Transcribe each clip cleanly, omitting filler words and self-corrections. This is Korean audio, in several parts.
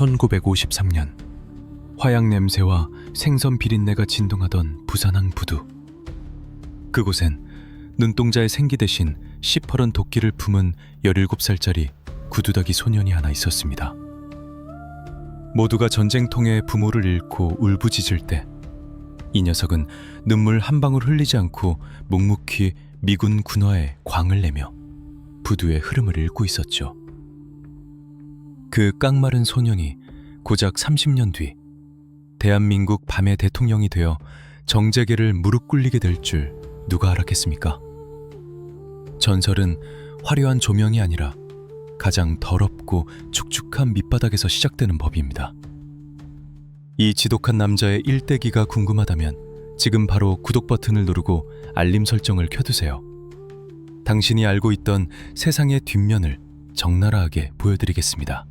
1953년 화약 냄새와 생선 비린내가 진동하던 부산항 부두. 그곳엔 눈동자에 생기 대신 시퍼런 도끼를 품은 17살짜리 구두다기 소년이 하나 있었습니다. 모두가 전쟁통에 부모를 잃고 울부짖을 때 이 녀석은 눈물 한 방울 흘리지 않고 묵묵히 미군 군화에 광을 내며 부두의 흐름을 읽고 있었죠. 그 깡마른 소년이 고작 30년 뒤 대한민국 밤의 대통령이 되어 정재계를 무릎 꿇리게 될 줄 누가 알았겠습니까? 전설은 화려한 조명이 아니라 가장 더럽고 축축한 밑바닥에서 시작되는 법입니다. 이 지독한 남자의 일대기가 궁금하다면 지금 바로 구독 버튼을 누르고 알림 설정을 켜두세요. 당신이 알고 있던 세상의 뒷면을 적나라하게 보여드리겠습니다.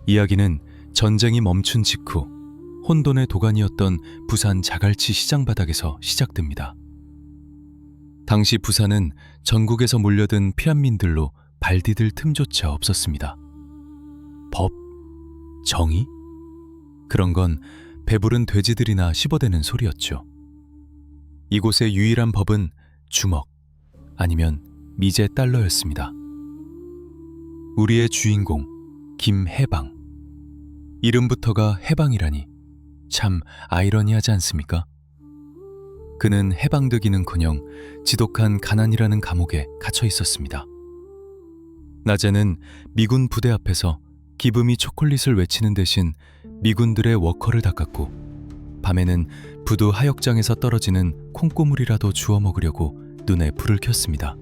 이야기는 전쟁이 멈춘 직후 혼돈의 도가니였던 부산 자갈치 시장 바닥에서 시작됩니다. 당시 부산은 전국에서 몰려든 피란민들로 발 디딜 틈조차 없었습니다. 법, 정의? 그런 건 배부른 돼지들이나 씹어대는 소리였죠. 이곳의 유일한 법은 주먹 아니면 미제 달러였습니다. 우리의 주인공 김해방. 이름부터가 해방이라니 참 아이러니하지 않습니까? 그는 해방되기는커녕 지독한 가난이라는 감옥에 갇혀 있었습니다. 낮에는 미군 부대 앞에서 기브미 초콜릿을 외치는 대신 미군들의 워커를 닦았고, 밤에는 부두 하역장에서 떨어지는 콩고물이라도 주워 먹으려고 눈에 불을 켰습니다.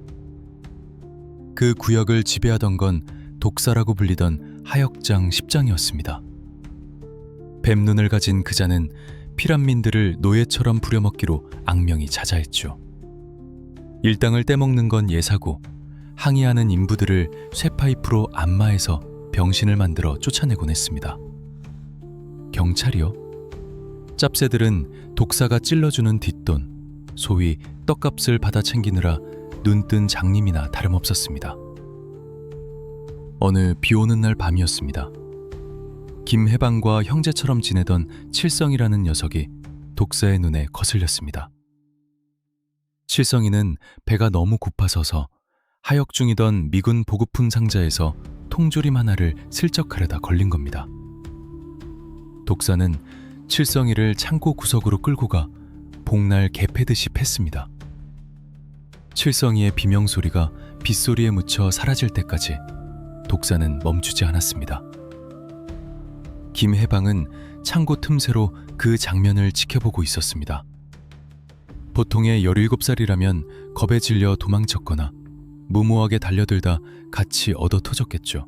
그 구역을 지배하던 건 독사라고 불리던 하역장 10장이었습니다. 뱀눈을 가진 그자는 피란민들을 노예처럼 부려먹기로 악명이 자자했죠. 일당을 떼먹는 건 예사고 항의하는 인부들을 쇠파이프로 안마해서 병신을 만들어 쫓아내곤 했습니다. 경찰이요? 짭새들은 독사가 찔러주는 뒷돈, 소위 떡값을 받아 챙기느라 눈뜬 장님이나 다름없었습니다. 어느 비오는 날 밤이었습니다. 김해방과 형제처럼 지내던 칠성이라는 녀석이 독사의 눈에 거슬렸습니다. 칠성이는 배가 너무 고파서서 하역 중이던 미군 보급품 상자에서 통조림 하나를 슬쩍 하려다 걸린 겁니다. 독사는 칠성이를 창고 구석으로 끌고 가 복날 개 패듯이 팼습니다. 칠성이의 비명소리가 빗소리에 묻혀 사라질 때까지 독사는 멈추지 않았습니다. 김해방은 창고 틈새로 그 장면을 지켜보고 있었습니다. 보통의 17살이라면 겁에 질려 도망쳤거나 무모하게 달려들다 같이 얻어 터졌겠죠.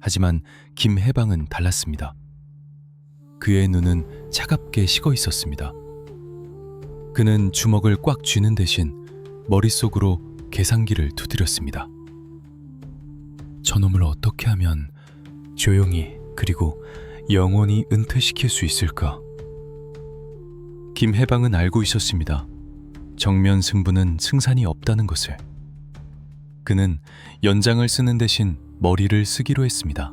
하지만 김해방은 달랐습니다. 그의 눈은 차갑게 식어 있었습니다. 그는 주먹을 꽉 쥐는 대신 머릿속으로 계산기를 두드렸습니다. 저놈을 어떻게 하면 조용히 그리고 영원히 은퇴시킬 수 있을까? 김해방은 알고 있었습니다. 정면 승부는 승산이 없다는 것을. 그는 연장을 쓰는 대신 머리를 쓰기로 했습니다.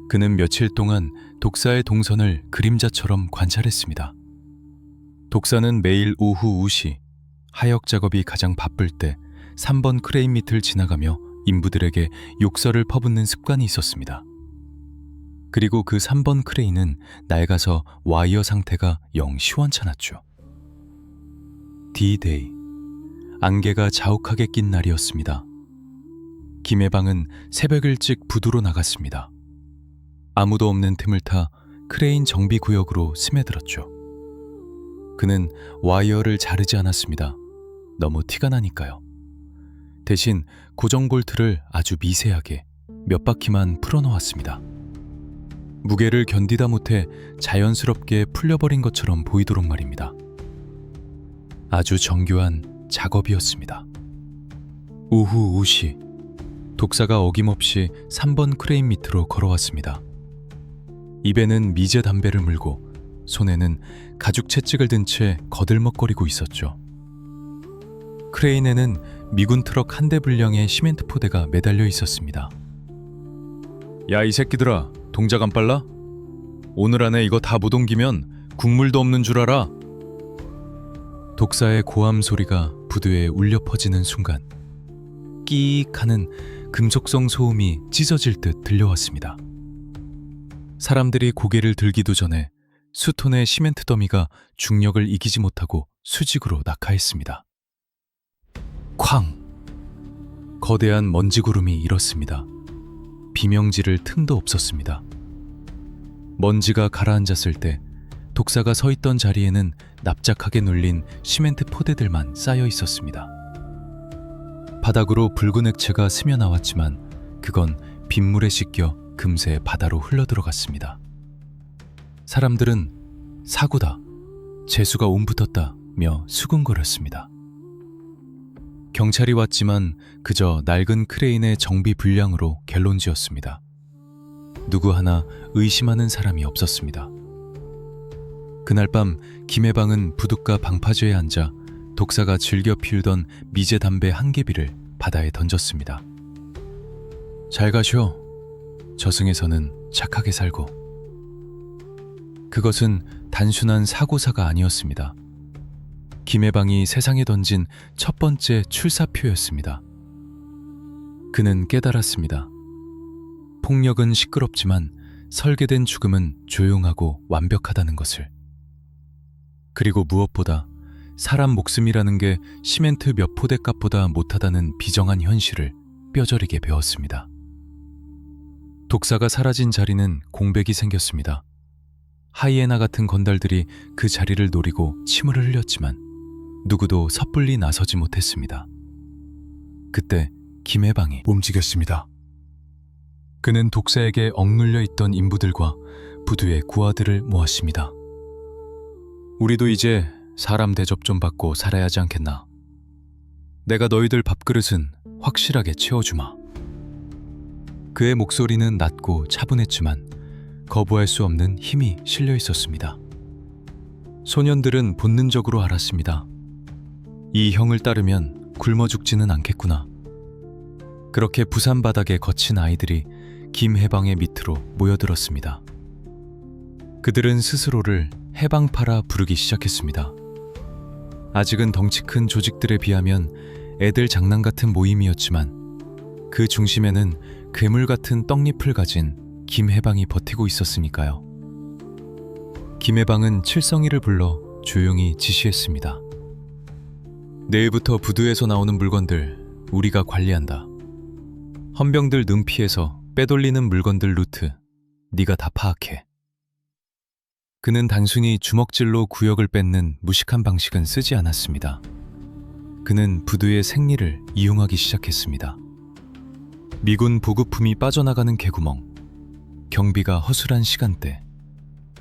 그는 며칠 동안 독사의 동선을 그림자처럼 관찰했습니다. 독사는 매일 오후 2시 하역 작업이 가장 바쁠 때 3번 크레인 밑을 지나가며 인부들에게 욕설을 퍼붓는 습관이 있었습니다. 그리고 그 3번 크레인은 낡아서 와이어 상태가 영 시원찮았죠. D-Day, 안개가 자욱하게 낀 날이었습니다. 김해방은 새벽 일찍 부두로 나갔습니다. 아무도 없는 틈을 타 크레인 정비 구역으로 스며들었죠. 그는 와이어를 자르지 않았습니다. 너무 티가 나니까요. 대신 고정 볼트를 아주 미세하게 몇 바퀴만 풀어놓았습니다. 무게를 견디다 못해 자연스럽게 풀려버린 것처럼 보이도록 말입니다. 아주 정교한 작업이었습니다. 오후 2시, 독사가 어김없이 3번 크레인 밑으로 걸어왔습니다. 입에는 미제 담배를 물고 손에는 가죽 채찍을 든 채 거들먹거리고 있었죠. 크레인에는 미군 트럭 한 대 분량의 시멘트 포대가 매달려 있었습니다. 야, 이 새끼들아, 동작 안 빨라? 오늘 안에 이거 다 못 옮기면 국물도 없는 줄 알아. 독사의 고함 소리가 부두에 울려 퍼지는 순간 끼익 하는 금속성 소음이 찢어질 듯 들려왔습니다. 사람들이 고개를 들기도 전에 수톤의 시멘트 더미가 중력을 이기지 못하고 수직으로 낙하했습니다. 쾅! 거대한 먼지 구름이 일었습니다. 비명지를 틈도 없었습니다. 먼지가 가라앉았을 때 독사가 서 있던 자리에는 납작하게 눌린 시멘트 포대들만 쌓여 있었습니다. 바닥으로 붉은 액체가 스며 나왔지만 그건 빗물에 씻겨 금세 바다로 흘러들어갔습니다. 사람들은 사고다, 재수가 옴붙었다며 수군거렸습니다. 경찰이 왔지만 그저 낡은 크레인의 정비 불량으로 결론지었습니다. 누구 하나 의심하는 사람이 없었습니다. 그날 밤 김해방은 부둣가 방파제에 앉아 독사가 즐겨 피우던 미제 담배 한 개비를 바다에 던졌습니다. 잘 가쇼. 저승에서는 착하게 살고. 그것은 단순한 사고사가 아니었습니다. 김해방이 세상에 던진 첫 번째 출사표였습니다. 그는 깨달았습니다. 폭력은 시끄럽지만 설계된 죽음은 조용하고 완벽하다는 것을. 그리고 무엇보다 사람 목숨이라는 게 시멘트 몇 포대 값보다 못하다는 비정한 현실을 뼈저리게 배웠습니다. 독사가 사라진 자리는 공백이 생겼습니다. 하이에나 같은 건달들이 그 자리를 노리고 침을 흘렸지만 누구도 섣불리 나서지 못했습니다. 그때 김해방이 움직였습니다. 그는 독사에게 억눌려 있던 인부들과 부두의 구아들을 모았습니다. 우리도 이제 사람 대접 좀 받고 살아야 하지 않겠나. 내가 너희들 밥그릇은 확실하게 채워주마. 그의 목소리는 낮고 차분했지만 거부할 수 없는 힘이 실려 있었습니다. 소년들은 본능적으로 알았습니다. 이 형을 따르면 굶어 죽지는 않겠구나. 그렇게 부산 바닥에 거친 아이들이 김해방의 밑으로 모여들었습니다. 그들은 스스로를 해방파라 부르기 시작했습니다. 아직은 덩치 큰 조직들에 비하면 애들 장난 같은 모임이었지만 그 중심에는 괴물 같은 떡잎을 가진 김해방이 버티고 있었으니까요. 김해방은 칠성이를 불러 조용히 지시했습니다. 내일부터 부두에서 나오는 물건들 우리가 관리한다. 헌병들 능피해서 빼돌리는 물건들 루트 네가 다 파악해. 그는 단순히 주먹질로 구역을 뺏는 무식한 방식은 쓰지 않았습니다. 그는 부두의 생리를 이용하기 시작했습니다. 미군 보급품이 빠져나가는 개구멍, 경비가 허술한 시간대,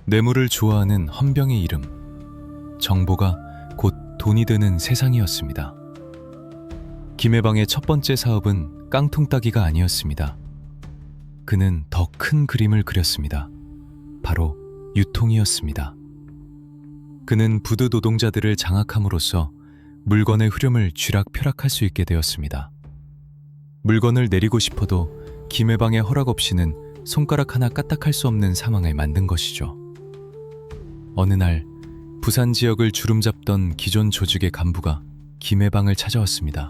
뇌물을 좋아하는 헌병의 이름, 정보가 곧 돈이 되는 세상이었습니다. 김해방의 첫 번째 사업은 깡통 따기가 아니었습니다. 그는 더 큰 그림을 그렸습니다. 바로 유통이었습니다. 그는 부두 노동자들을 장악함으로써 물건의 흐름을 쥐락펴락할 수 있게 되었습니다. 물건을 내리고 싶어도 김해방의 허락 없이는 손가락 하나 까딱할 수 없는 상황을 만든 것이죠. 어느 날 부산 지역을 주름잡던 기존 조직의 간부가 김해방을 찾아왔습니다.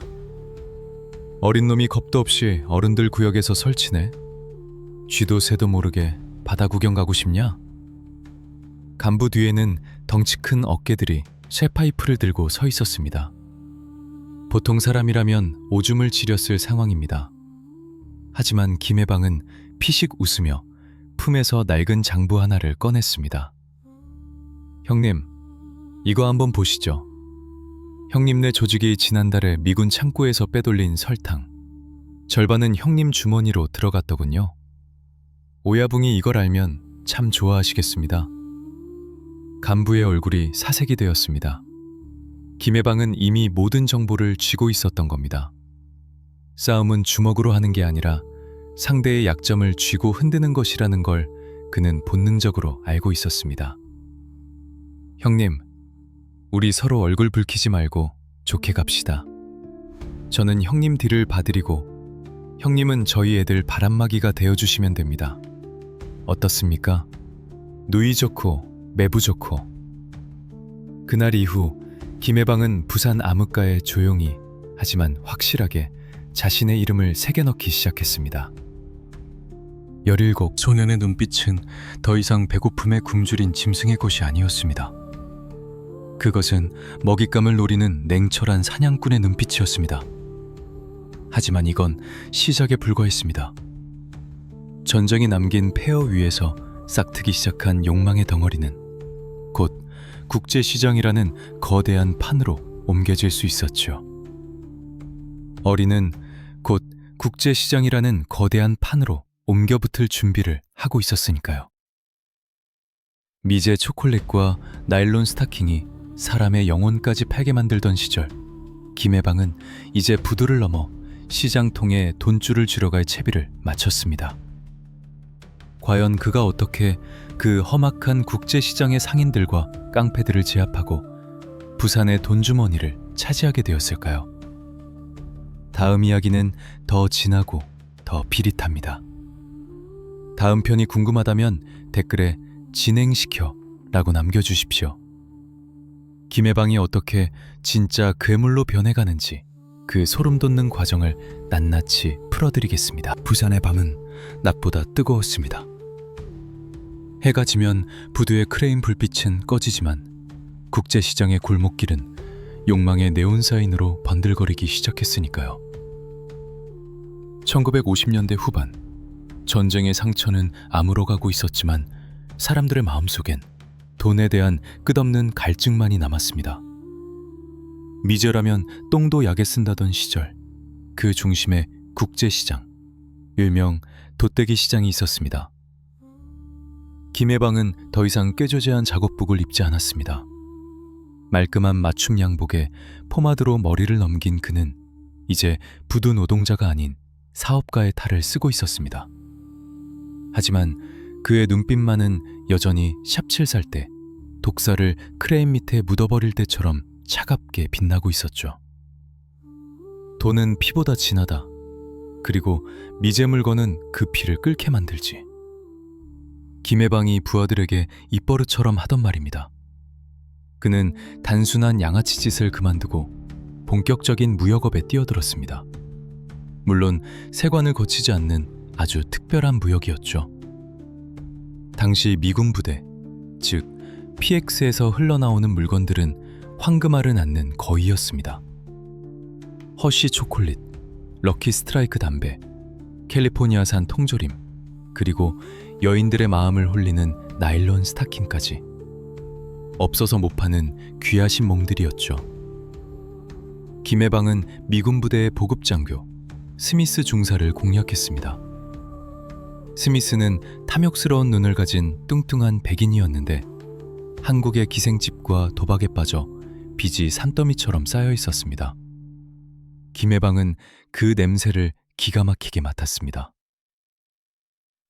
어린 놈이 겁도 없이 어른들 구역에서 설치네. 쥐도 새도 모르게 바다 구경 가고 싶냐? 간부 뒤에는 덩치 큰 어깨들이 쇠파이프를 들고 서 있었습니다. 보통 사람이라면 오줌을 지렸을 상황입니다. 하지만 김해방은 피식 웃으며 품에서 낡은 장부 하나를 꺼냈습니다. 형님, 이거 한번 보시죠. 형님네 조직이 지난달에 미군 창고에서 빼돌린 설탕. 절반은 형님 주머니로 들어갔더군요. 오야붕이 이걸 알면 참 좋아하시겠습니다. 간부의 얼굴이 사색이 되었습니다. 김해방은 이미 모든 정보를 쥐고 있었던 겁니다. 싸움은 주먹으로 하는 게 아니라 상대의 약점을 쥐고 흔드는 것이라는 걸 그는 본능적으로 알고 있었습니다. 형님, 우리 서로 얼굴 붉히지 말고 좋게 갑시다. 저는 형님 뒤를 봐드리고 형님은 저희 애들 바람막이가 되어주시면 됩니다. 어떻습니까? 누이 좋고 매부 좋고. 그날 이후 김해방은 부산 암흑가에 조용히 하지만 확실하게 자신의 이름을 새겨넣기 시작했습니다. 17 소년의 눈빛은 더 이상 배고픔에 굶주린 짐승의 것이 아니었습니다. 그것은 먹잇감을 노리는 냉철한 사냥꾼의 눈빛이었습니다. 하지만 이건 시작에 불과했습니다. 전쟁이 남긴 폐허 위에서 싹트기 시작한 욕망의 덩어리는 곧 국제시장이라는 거대한 판으로 옮겨질 수 있었죠. 어린은 곧 국제시장이라는 거대한 판으로 옮겨붙을 준비를 하고 있었으니까요. 미제 초콜릿과 나일론 스타킹이 사람의 영혼까지 팔게 만들던 시절, 김해방은 이제 부두를 넘어 시장통에 돈줄을 쥐러 갈 채비를 마쳤습니다. 과연 그가 어떻게 그 험악한 국제시장의 상인들과 깡패들을 제압하고 부산의 돈주머니를 차지하게 되었을까요? 다음 이야기는 더 진하고 더 비릿합니다. 다음 편이 궁금하다면 댓글에 진행시켜 라고 남겨주십시오. 김해방이 어떻게 진짜 괴물로 변해가는지 그 소름돋는 과정을 낱낱이 풀어드리겠습니다. 부산의 밤은 낮보다 뜨거웠습니다. 해가 지면 부두의 크레인 불빛은 꺼지지만 국제시장의 골목길은 욕망의 네온사인으로 번들거리기 시작했으니까요. 1950년대 후반, 전쟁의 상처는 아물어가고 있었지만 사람들의 마음속엔 돈에 대한 끝없는 갈증만이 남았습니다. 미제라면 똥도 약에 쓴다던 시절, 그 중심에 국제시장, 일명 돗대기 시장이 있었습니다. 김해방은 더 이상 꾀조재한 작업복을 입지 않았습니다. 말끔한 맞춤 양복에 포마드로 머리를 넘긴 그는 이제 부두 노동자가 아닌 사업가의 탈을 쓰고 있었습니다. 하지만 그의 눈빛만은 여전히 샵칠 살 때 독사를 크레인 밑에 묻어버릴 때처럼 차갑게 빛나고 있었죠. 돈은 피보다 진하다. 그리고 미제 물건은 그 피를 끓게 만들지. 김해방이 부하들에게 입버릇처럼 하던 말입니다. 그는 단순한 양아치 짓을 그만두고 본격적인 무역업에 뛰어들었습니다. 물론 세관을 거치지 않는 아주 특별한 무역이었죠. 당시 미군 부대, 즉 PX에서 흘러나오는 물건들은 황금알은 않는 거위였습니다. 허쉬 초콜릿, 럭키 스트라이크 담배, 캘리포니아산 통조림, 그리고 여인들의 마음을 홀리는 나일론 스타킹까지 없어서 못 파는 귀하신 몸들이었죠. 김해방은 미군 부대의 보급장교 스미스 중사를 공략했습니다. 스미스는 탐욕스러운 눈을 가진 뚱뚱한 백인이었는데 한국의 기생집과 도박에 빠져 빚이 산더미처럼 쌓여 있었습니다. 김해방은 그 냄새를 기가 막히게 맡았습니다.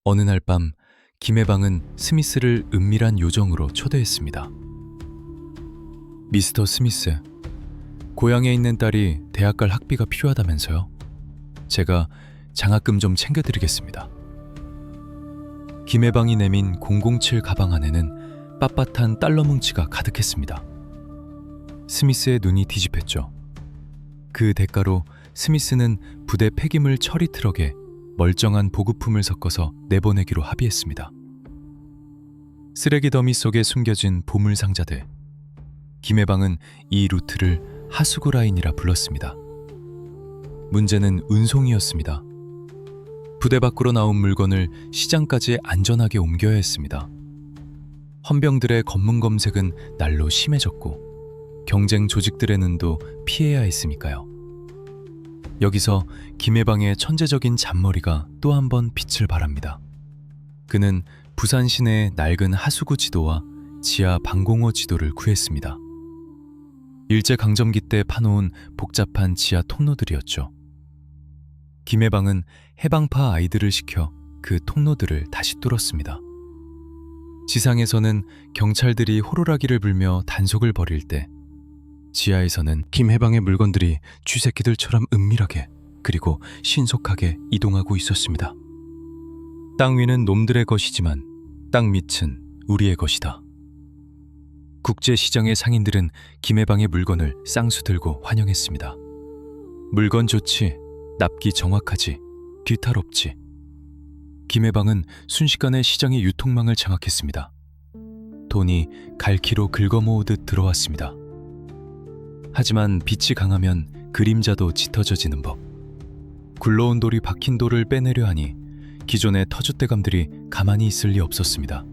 어느 날 밤 김해방은 스미스를 은밀한 요정으로 초대했습니다. 미스터 스미스, 고향에 있는 딸이 대학 갈 학비가 필요하다면서요? 제가 장학금 좀 챙겨드리겠습니다. 김해방이 내민 007 가방 안에는 빳빳한 달러 뭉치가 가득했습니다. 스미스의 눈이 뒤집혔죠. 그 대가로 스미스는 부대 폐기물 처리 트럭에 멀쩡한 보급품을 섞어서 내보내기로 합의했습니다. 쓰레기 더미 속에 숨겨진 보물 상자들. 김해방은 이 루트를 하수구 라인이라 불렀습니다. 문제는 운송이었습니다. 부대 밖으로 나온 물건을 시장까지 안전하게 옮겨야 했습니다. 헌병들의 검문 검색은 날로 심해졌고 경쟁 조직들의 눈도 피해야 했으니까요. 여기서 김해방의 천재적인 잔머리가 또 한 번 빛을 발합니다. 그는 부산 시내의 낡은 하수구 지도와 지하 방공호 지도를 구했습니다. 일제강점기 때 파놓은 복잡한 지하 통로들이었죠. 김해방은 해방파 아이들을 시켜 그 통로들을 다시 뚫었습니다. 지상에서는 경찰들이 호루라기를 불며 단속을 벌일 때 지하에서는 김해방의 물건들이 쥐새끼들처럼 은밀하게 그리고 신속하게 이동하고 있었습니다. 땅 위는 놈들의 것이지만 땅 밑은 우리의 것이다. 국제시장의 상인들은 김해방의 물건을 쌍수 들고 환영했습니다. 물건 좋지, 납기 정확하지, 뒤탈 없지. 김해방은 순식간에 시장의 유통망을 장악했습니다. 돈이 갈퀴로 긁어모으듯 들어왔습니다. 하지만 빛이 강하면 그림자도 짙어져지는 법. 굴러온 돌이 박힌 돌을 빼내려 하니 기존의 터줏대감들이 가만히 있을 리 없었습니다.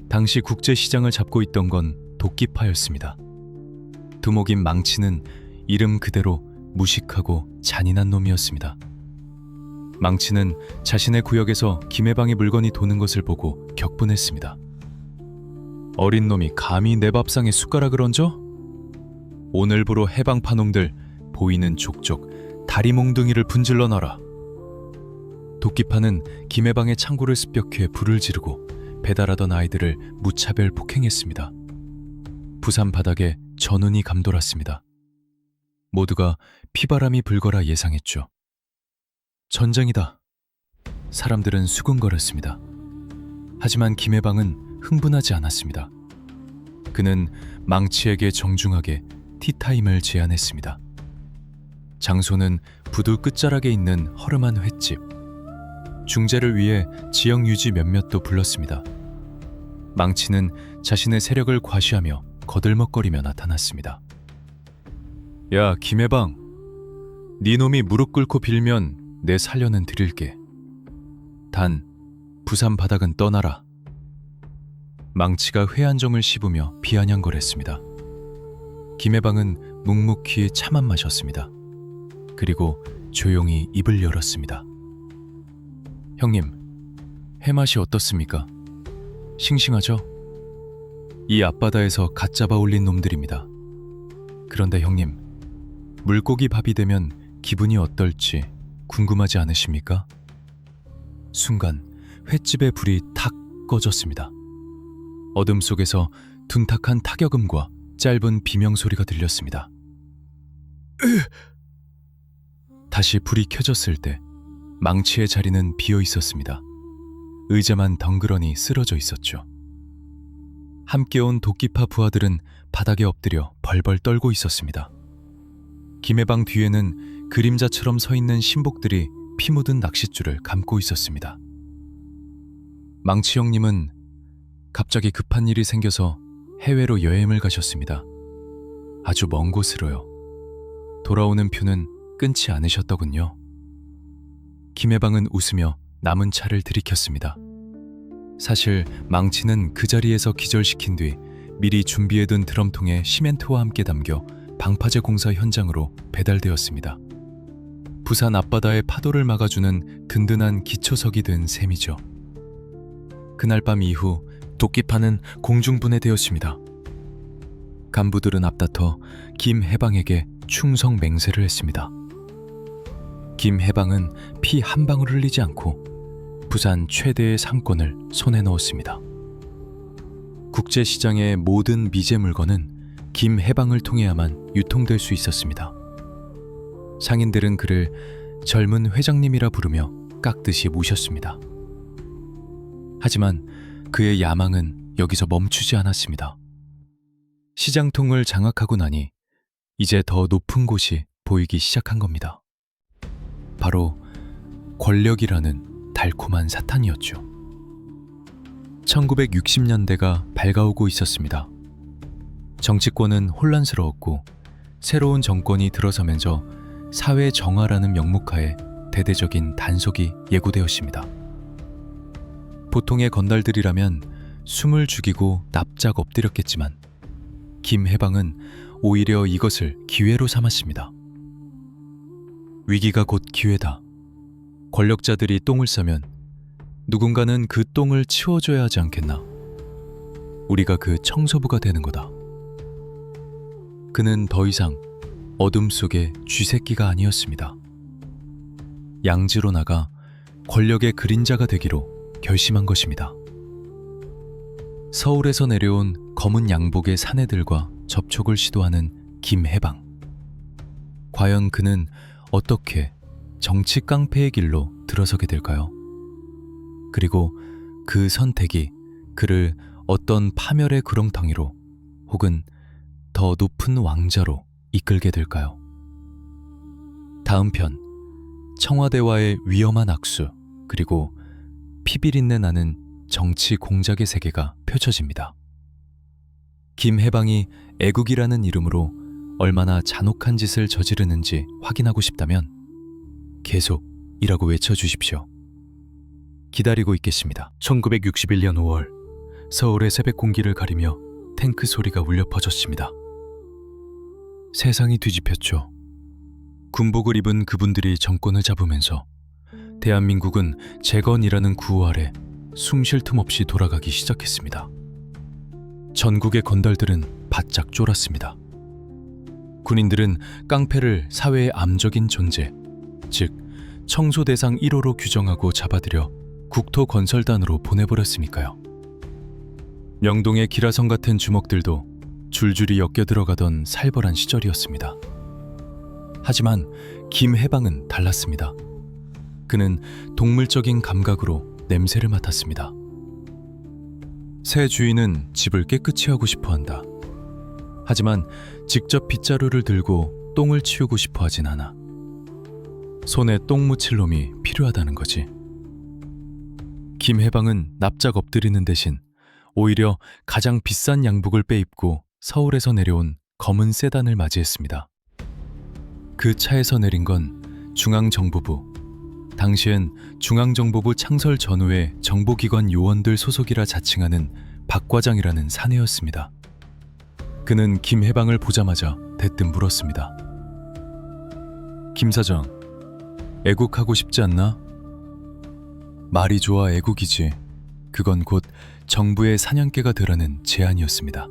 당시 국제시장을 잡고 있던 건 도끼파였습니다. 두목인 망치는 이름 그대로 무식하고 잔인한 놈이었습니다. 망치는 자신의 구역에서 김해방의 물건이 도는 것을 보고 격분했습니다. 어린 놈이 감히 내 밥상에 숟가락을 얹어? 오늘부로 해방파 놈들 보이는 족족 다리 몽둥이를 분질러 놔라. 도끼파는 김해방의 창고를 습격해 불을 지르고 배달하던 아이들을 무차별 폭행했습니다. 부산 바닥에 전운이 감돌았습니다. 모두가 피바람이 불거라 예상했죠. 전쟁이다. 사람들은 수군거렸습니다. 하지만 김해방은 흥분하지 않았습니다. 그는 망치에게 정중하게 티타임을 제안했습니다. 장소는 부두 끝자락에 있는 허름한 횟집. 중재를 위해 지역 유지 몇몇도 불렀습니다. 망치는 자신의 세력을 과시하며 거들먹거리며 나타났습니다. 야, 김해방, 네 놈이 무릎 꿇고 빌면 내 살려는 드릴게. 단 부산 바닥은 떠나라. 망치가 회한정을 씹으며 비아냥거렸습니다. 김해방은 묵묵히 차만 마셨습니다. 그리고 조용히 입을 열었습니다. 형님, 해맛이 어떻습니까? 싱싱하죠? 이 앞바다에서 갓 잡아 올린 놈들입니다. 그런데 형님, 물고기 밥이 되면 기분이 어떨지 궁금하지 않으십니까? 순간 횟집의 불이 탁 꺼졌습니다. 어둠 속에서 둔탁한 타격음과 짧은 비명소리가 들렸습니다. 다시 불이 켜졌을 때 망치의 자리는 비어 있었습니다. 의자만 덩그러니 쓰러져 있었죠. 함께 온 도끼파 부하들은 바닥에 엎드려 벌벌 떨고 있었습니다. 김해방 뒤에는 그림자처럼 서 있는 신복들이 피 묻은 낚싯줄을 감고 있었습니다. 망치 형님은 갑자기 급한 일이 생겨서 해외로 여행을 가셨습니다. 아주 먼 곳으로요. 돌아오는 표는 끊지 않으셨더군요. 김해방은 웃으며 남은 차를 들이켰습니다. 사실 망치는 그 자리에서 기절시킨 뒤 미리 준비해둔 드럼통에 시멘트와 함께 담겨 방파제 공사 현장으로 배달되었습니다. 부산 앞바다의 파도를 막아주는 든든한 기초석이 된 셈이죠. 그날 밤 이후 도끼파는 공중분해되었습니다. 간부들은 앞다퉈 김해방에게 충성 맹세를 했습니다. 김해방은 피 한 방울 흘리지 않고 부산 최대의 상권을 손에 넣었습니다. 국제시장의 모든 미제 물건은 김해방을 통해야만 유통될 수 있었습니다. 상인들은 그를 젊은 회장님이라 부르며 깍듯이 모셨습니다. 하지만 그의 야망은 여기서 멈추지 않았습니다. 시장통을 장악하고 나니 이제 더 높은 곳이 보이기 시작한 겁니다. 바로 권력이라는 달콤한 사탄이었죠. 1960년대가 밝아오고 있었습니다. 정치권은 혼란스러웠고 새로운 정권이 들어서면서 사회 정화라는 명목하에 대대적인 단속이 예고되었습니다. 보통의 건달들이라면 숨을 죽이고 납작 엎드렸겠지만 김해방은 오히려 이것을 기회로 삼았습니다. 위기가 곧 기회다. 권력자들이 똥을 싸면 누군가는 그 똥을 치워줘야 하지 않겠나. 우리가 그 청소부가 되는 거다. 그는 더 이상 어둠 속의 쥐새끼가 아니었습니다. 양지로 나가 권력의 그림자가 되기로 결심한 것입니다. 서울에서 내려온 검은 양복의 사내들과 접촉을 시도하는 김해방. 과연 그는 어떻게 정치 깡패의 길로 들어서게 될까요? 그리고 그 선택이 그를 어떤 파멸의 구렁텅이로 혹은 더 높은 왕자로 이끌게 될까요? 다음 편, 청와대와의 위험한 악수, 그리고 피비린내 나는 정치 공작의 세계가 펼쳐집니다. 김해방이 애국이라는 이름으로 얼마나 잔혹한 짓을 저지르는지 확인하고 싶다면 계속이라고 외쳐주십시오. 기다리고 있겠습니다. 1961년 5월, 서울의 새벽 공기를 가리며 탱크 소리가 울려 퍼졌습니다. 세상이 뒤집혔죠. 군복을 입은 그분들이 정권을 잡으면서 대한민국은 재건이라는 구호 아래 숨 쉴 틈 없이 돌아가기 시작했습니다. 전국의 건달들은 바짝 쫄았습니다. 군인들은 깡패를 사회의 암적인 존재, 즉 청소 대상 1호로 규정하고 잡아들여 국토건설단으로 보내버렸으니까요. 명동의 기라성 같은 주먹들도 줄줄이 엮여 들어가던 살벌한 시절이었습니다. 하지만 김해방은 달랐습니다. 그는 동물적인 감각으로 냄새를 맡았습니다. 새 주인은 집을 깨끗이 하고 싶어 한다. 하지만 직접 빗자루를 들고 똥을 치우고 싶어 하진 않아. 손에 똥 묻힐 놈이 필요하다는 거지. 김해방은 납작 엎드리는 대신 오히려 가장 비싼 양복을 빼입고 서울에서 내려온 검은 세단을 맞이했습니다. 그 차에서 내린 건 중앙정보부, 당시엔 중앙정보부 창설 전후의 정보기관 요원들 소속이라 자칭하는 박 과장이라는 사내였습니다. 그는 김해방을 보자마자 대뜸 물었습니다. 김 사장, 애국하고 싶지 않나? 말이 좋아 애국이지. 그건 곧 정부의 사냥개가 되라는 제안이었습니다.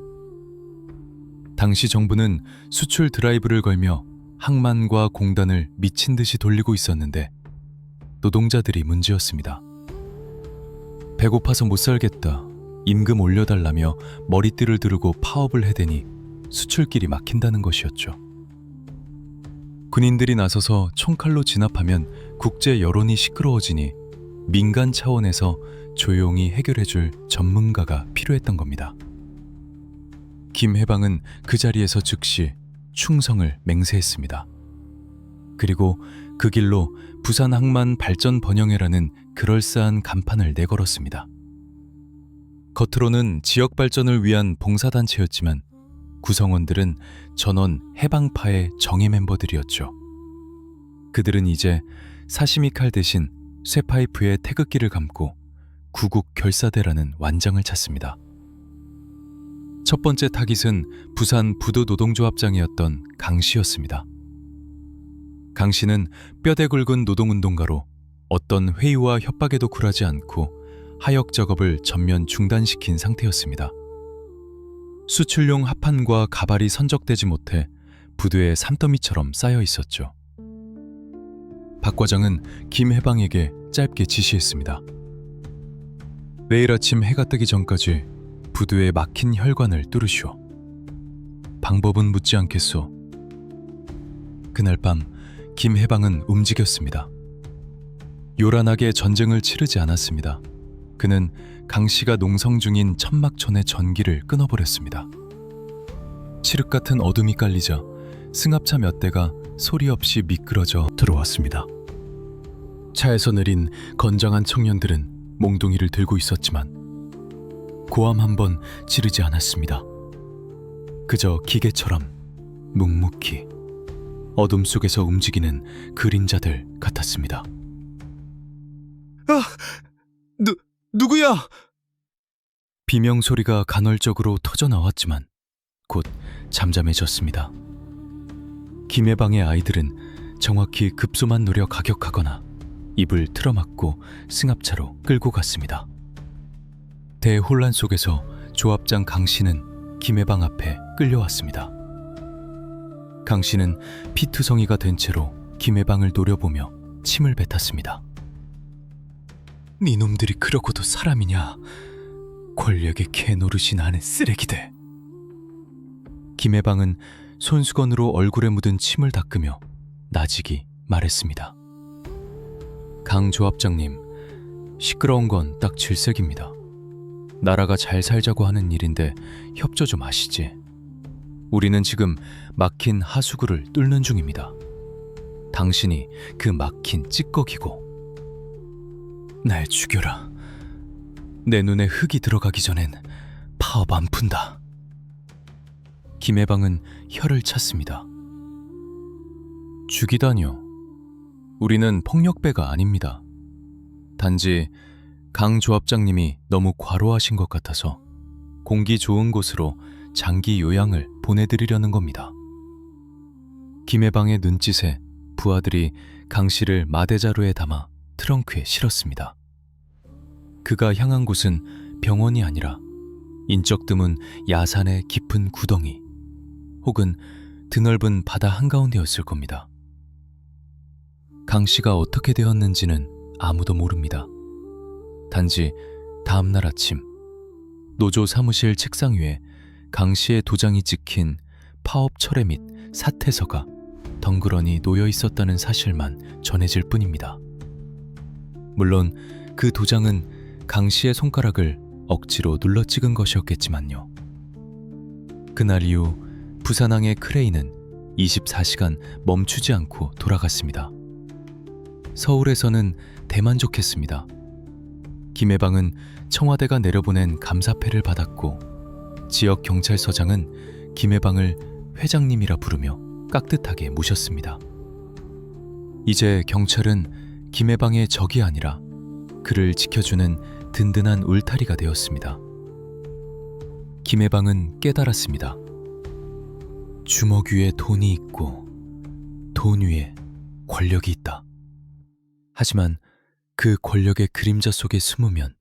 당시 정부는 수출 드라이브를 걸며 항만과 공단을 미친 듯이 돌리고 있었는데 노동자들이 문제였습니다. 배고파서 못 살겠다, 임금 올려달라며 머리띠를 두르고 파업을 해대니 수출길이 막힌다는 것이었죠. 군인들이 나서서 총칼로 진압하면 국제 여론이 시끄러워지니 민간 차원에서 조용히 해결해줄 전문가가 필요했던 겁니다. 김해방은 그 자리에서 즉시 충성을 맹세했습니다. 그리고 그 길로 부산 항만 발전 번영회라는 그럴싸한 간판을 내걸었습니다. 겉으로는 지역 발전을 위한 봉사단체였지만 구성원들은 전원 해방파의 정예 멤버들이었죠. 그들은 이제 사시미 칼 대신 쇠파이프에 태극기를 감고 구국 결사대라는 완장을 찾습니다. 첫 번째 타깃은 부산 부두 노동조합장이었던 강 씨였습니다. 강 씨는 뼈대 굵은 노동운동가로 어떤 회유와 협박에도 굴하지 않고 하역 작업을 전면 중단시킨 상태였습니다. 수출용 합판과 가발이 선적되지 못해 부두에 산더미처럼 쌓여 있었죠. 박 과장은 김해방에게 짧게 지시했습니다. 내일 아침 해가 뜨기 전까지 부두에 막힌 혈관을 뚫으시오. 방법은 묻지 않겠소. 그날 밤 김해방은 움직였습니다. 요란하게 전쟁을 치르지 않았습니다. 그는 강 씨가 농성 중인 천막촌의 전기를 끊어버렸습니다. 칠흑 같은 어둠이 깔리자 승합차 몇 대가 소리 없이 미끄러져 들어왔습니다. 차에서 내린 건장한 청년들은 몽둥이를 들고 있었지만 고함 한 번 지르지 않았습니다. 그저 기계처럼 묵묵히 어둠 속에서 움직이는 그림자들 같았습니다. 누구야? 비명 소리가 간헐적으로 터져 나왔지만 곧 잠잠해졌습니다. 김해방의 아이들은 정확히 급소만 노려 가격하거나 입을 틀어막고 승합차로 끌고 갔습니다. 대혼란 속에서 조합장 강 씨는 김해방 앞에 끌려왔습니다. 강 씨는 피투성이가 된 채로 김해방을 노려보며 침을 뱉었습니다. 네 놈들이 그러고도 사람이냐? 권력의 개노릇이 나는 쓰레기들. 김해방은 손수건으로 얼굴에 묻은 침을 닦으며 나직이 말했습니다. 강 조합장님, 시끄러운 건 딱 질색입니다. 나라가 잘 살자고 하는 일인데 협조 좀 하시지. 우리는 지금 막힌 하수구를 뚫는 중입니다. 당신이 그 막힌 찌꺼기고. 날 죽여라. 내 눈에 흙이 들어가기 전엔 파업 안 푼다. 김해방은 혀를 찼습니다. 죽이다니요. 우리는 폭력배가 아닙니다. 단지 강 조합장님이 너무 과로하신 것 같아서 공기 좋은 곳으로 장기 요양을 보내드리려는 겁니다. 김해방의 눈짓에 부하들이 강 씨를 마대자루에 담아 트렁크에 실었습니다. 그가 향한 곳은 병원이 아니라 인적 드문 야산의 깊은 구덩이 혹은 드넓은 바다 한가운데였을 겁니다. 강 씨가 어떻게 되었는지는 아무도 모릅니다. 단지 다음날 아침 노조 사무실 책상 위에 강 씨의 도장이 찍힌 파업 철회 및 사퇴서가 덩그러니 놓여 있었다는 사실만 전해질 뿐입니다. 물론 그 도장은 강 씨의 손가락을 억지로 눌러 찍은 것이었겠지만요. 그날 이후 부산항의 크레인은 24시간 멈추지 않고 돌아갔습니다. 서울에서는 대만족했습니다. 김해방은 청와대가 내려보낸 감사패를 받았고 지역 경찰서장은 김해방을 회장님이라 부르며 깍듯하게 모셨습니다. 이제 경찰은 김해방의 적이 아니라 그를 지켜주는 든든한 울타리가 되었습니다. 김해방은 깨달았습니다. 주먹 위에 돈이 있고 돈 위에 권력이 있다. 하지만 그 권력의 그림자 속에 숨으면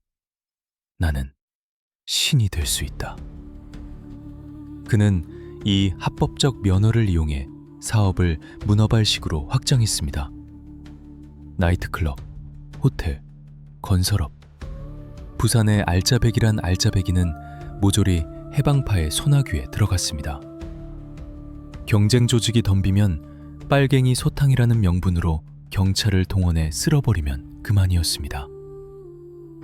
나는 신이 될 수 있다. 그는 이 합법적 면허를 이용해 사업을 문어발식으로 확장했습니다. 나이트클럽, 호텔, 건설업. 부산의 알짜배기란 알짜배기는 모조리 해방파의 소나귀에 들어갔습니다. 경쟁 조직이 덤비면 빨갱이 소탕이라는 명분으로 경찰을 동원해 쓸어버리면 그만이었습니다.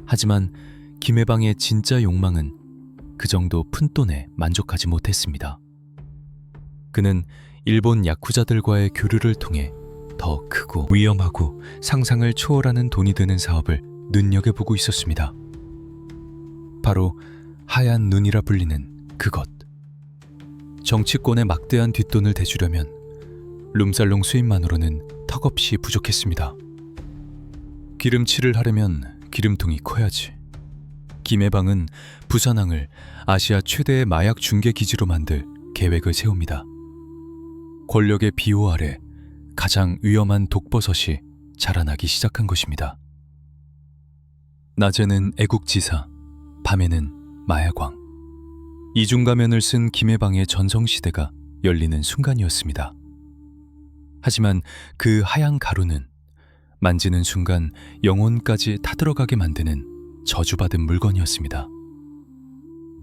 하지만 김해방의 진짜 욕망은 그 정도 푼돈에 만족하지 못했습니다. 그는 일본 야쿠자들과의 교류를 통해 더 크고 위험하고 상상을 초월하는 돈이 드는 사업을 눈여겨보고 있었습니다. 바로 하얀 눈이라 불리는 그것. 정치권의 막대한 뒷돈을 대주려면 룸살롱 수입만으로는 턱없이 부족했습니다. 기름칠을 하려면 기름통이 커야지. 김해방은 부산항을 아시아 최대의 마약 중개 기지로 만들 계획을 세웁니다. 권력의 비호 아래 가장 위험한 독버섯이 자라나기 시작한 것입니다. 낮에는 애국지사, 밤에는 마야광. 이중가면을 쓴 김해방의 전성시대가 열리는 순간이었습니다. 하지만 그 하얀 가루는 만지는 순간 영혼까지 타들어가게 만드는 저주받은 물건이었습니다.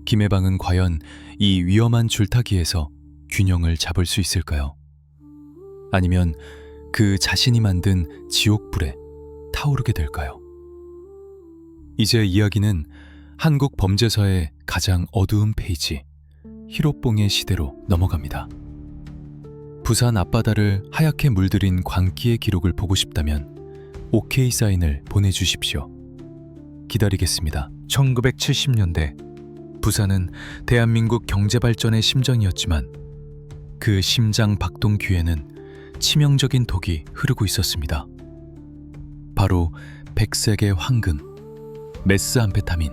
김해방은 과연 이 위험한 줄타기에서 균형을 잡을 수 있을까요? 아니면 그 자신이 만든 지옥불에 타오르게 될까요? 이제 이야기는 한국 범죄사의 가장 어두운 페이지, 히로뽕의 시대로 넘어갑니다. 부산 앞바다를 하얗게 물들인 광기의 기록을 보고 싶다면 OK 사인을 보내주십시오. 기다리겠습니다. 1970년대 부산은 대한민국 경제발전의 심정이었지만 그 심장 박동 귀에는 치명적인 독이 흐르고 있었습니다. 바로 백색의 황금, 메스암페타민,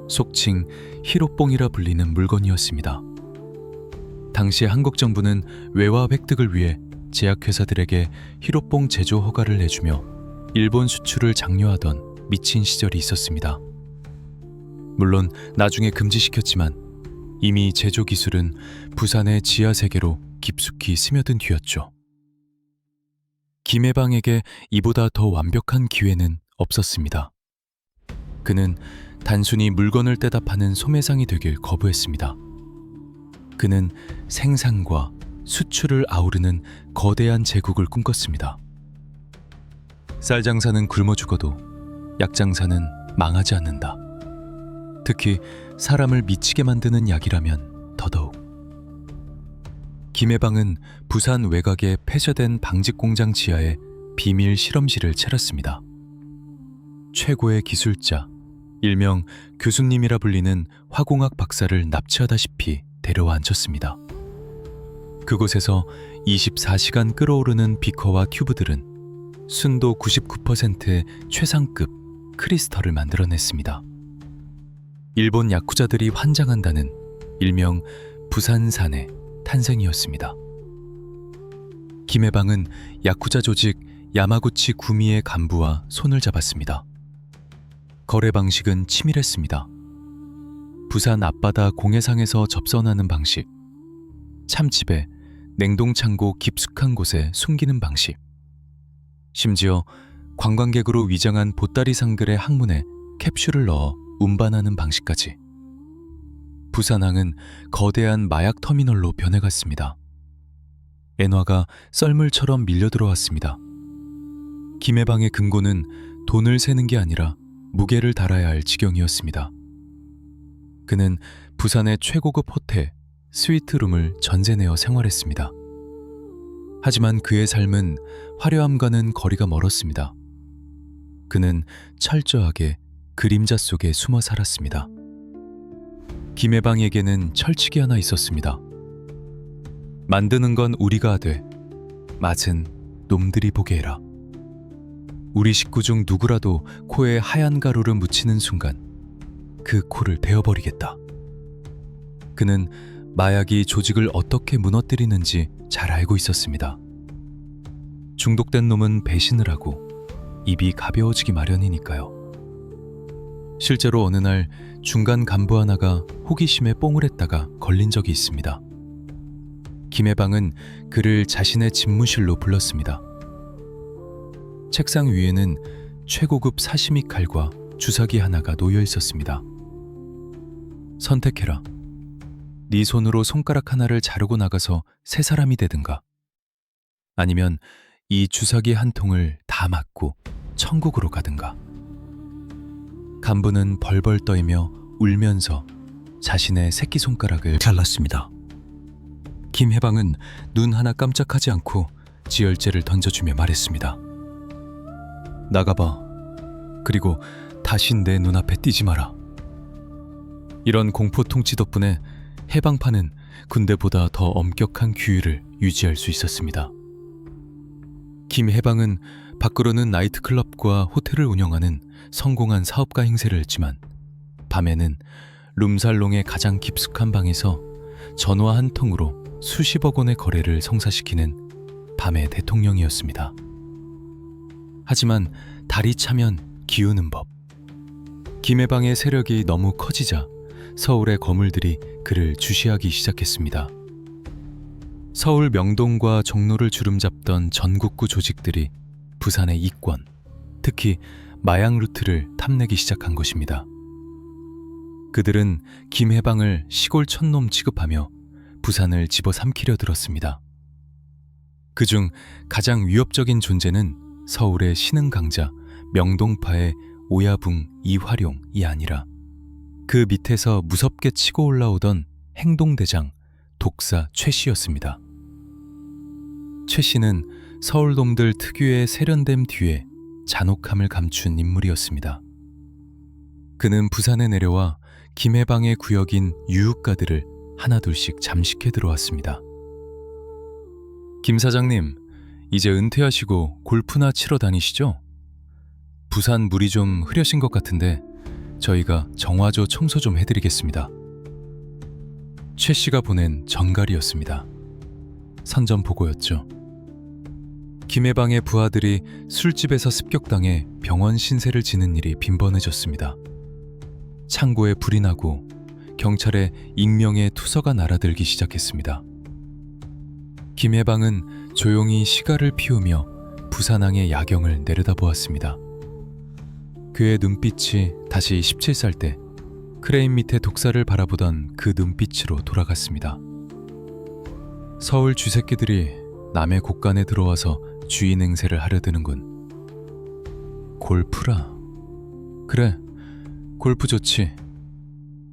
속칭 히로뽕이라 불리는 물건이었습니다. 당시 한국 정부는 외화 획득을 위해 제약회사들에게 히로뽕 제조 허가를 내주며 일본 수출을 장려하던 미친 시절이 있었습니다. 물론 나중에 금지시켰지만 이미 제조 기술은 부산의 지하 세계로 깊숙이 스며든 뒤였죠. 김해방에게 이보다 더 완벽한 기회는 없었습니다. 그는 단순히 물건을 떼다 파는 소매상이 되길 거부했습니다. 그는 생산과 수출을 아우르는 거대한 제국을 꿈꿨습니다. 쌀 장사는 굶어 죽어도 약 장사는 망하지 않는다. 특히 사람을 미치게 만드는 약이라면 더더욱. 김해방은 부산 외곽의 폐쇄된 방직 공장 지하에 비밀 실험실을 차렸습니다. 최고의 기술자, 일명 교수님이라 불리는 화공학 박사를 납치하다시피 데려와 앉혔습니다. 그곳에서 24시간 끓어오르는 비커와 튜브들은 순도 99%의 최상급 크리스털을 만들어냈습니다. 일본 야쿠자들이 환장한다는 일명 부산산의 탄생이었습니다. 김해방은 야쿠자 조직 야마구치 구미의 간부와 손을 잡았습니다. 거래 방식은 치밀했습니다. 부산 앞바다 공해상에서 접선하는 방식, 참집에 냉동창고 깊숙한 곳에 숨기는 방식, 심지어 관광객으로 위장한 보따리 상글의 항문에 캡슐을 넣어 운반하는 방식까지. 부산항은 거대한 마약 터미널로 변해갔습니다. 엔화가 썰물처럼 밀려들어왔습니다. 김해방의 금고는 돈을 세는 게 아니라 무게를 달아야 할 지경이었습니다. 그는 부산의 최고급 호텔, 스위트룸을 전세내어 생활했습니다. 하지만 그의 삶은 화려함과는 거리가 멀었습니다. 그는 철저하게 그림자 속에 숨어 살았습니다. 김해방에게는 철칙이 하나 있었습니다. 만드는 건 우리가 하되 맛은 놈들이 보게 해라. 우리 식구 중 누구라도 코에 하얀 가루를 묻히는 순간 그 코를 베어버리겠다. 그는 마약이 조직을 어떻게 무너뜨리는지 잘 알고 있었습니다. 중독된 놈은 배신을 하고 입이 가벼워지기 마련이니까요. 실제로 어느 날 중간 간부 하나가 호기심에 뽕을 했다가 걸린 적이 있습니다. 김해방은 그를 자신의 집무실로 불렀습니다. 책상 위에는 최고급 사시미 칼과 주사기 하나가 놓여 있었습니다. 선택해라. 네 손으로 손가락 하나를 자르고 나가서 새 사람이 되든가, 아니면 이 주사기 한 통을 다 맞고 천국으로 가든가. 간부는 벌벌 떨며 울면서 자신의 새끼손가락을 잘랐습니다. 김해방은 눈 하나 깜짝하지 않고 지혈제를 던져주며 말했습니다. 나가봐. 그리고 다신 내 눈앞에 띄지 마라. 이런 공포 통치 덕분에 해방파는 군대보다 더 엄격한 규율을 유지할 수 있었습니다. 김해방은 밖으로는 나이트클럽과 호텔을 운영하는 성공한 사업가 행세를 했지만 밤에는 룸살롱의 가장 깊숙한 방에서 전화 한 통으로 수십억 원의 거래를 성사시키는 밤의 대통령이었습니다. 하지만 달이 차면 기우는 법. 김해방의 세력이 너무 커지자 서울의 거물들이 그를 주시하기 시작했습니다. 서울 명동과 종로를 주름잡던 전국구 조직들이 부산의 이권, 특히 마약 루트를 탐내기 시작한 것입니다. 그들은 김해방을 시골 촌놈 취급하며 부산을 집어삼키려 들었습니다. 그중 가장 위협적인 존재는 서울의 신흥 강자 명동파의 오야붕 이화룡이 아니라 그 밑에서 무섭게 치고 올라오던 행동대장 독사 최 씨였습니다. 최 씨는 서울놈들 특유의 세련됨 뒤에 잔혹함을 감춘 인물이었습니다. 그는 부산에 내려와 김해방의 구역인 유흥가들을 하나둘씩 잠식해 들어왔습니다. 김 사장님, 이제 은퇴하시고 골프나 치러 다니시죠? 부산 물이 좀 흐려신 것 같은데 저희가 정화조 청소 좀 해드리겠습니다. 최 씨가 보낸 전갈이었습니다. 선전보고였죠. 김해방의 부하들이 술집에서 습격당해 병원 신세를 지는 일이 빈번해졌습니다. 창고에 불이 나고 경찰에 익명의 투서가 날아들기 시작했습니다. 김해방은 조용히 시가를 피우며 부산항의 야경을 내려다보았습니다. 그의 눈빛이 다시 17살 때 크레인 밑에 독사를 바라보던 그 눈빛으로 돌아갔습니다. 서울 쥐새끼들이 남의 곳간에 들어와서 주인 행세를 하려 드는군. 골프라. 그래, 골프 좋지.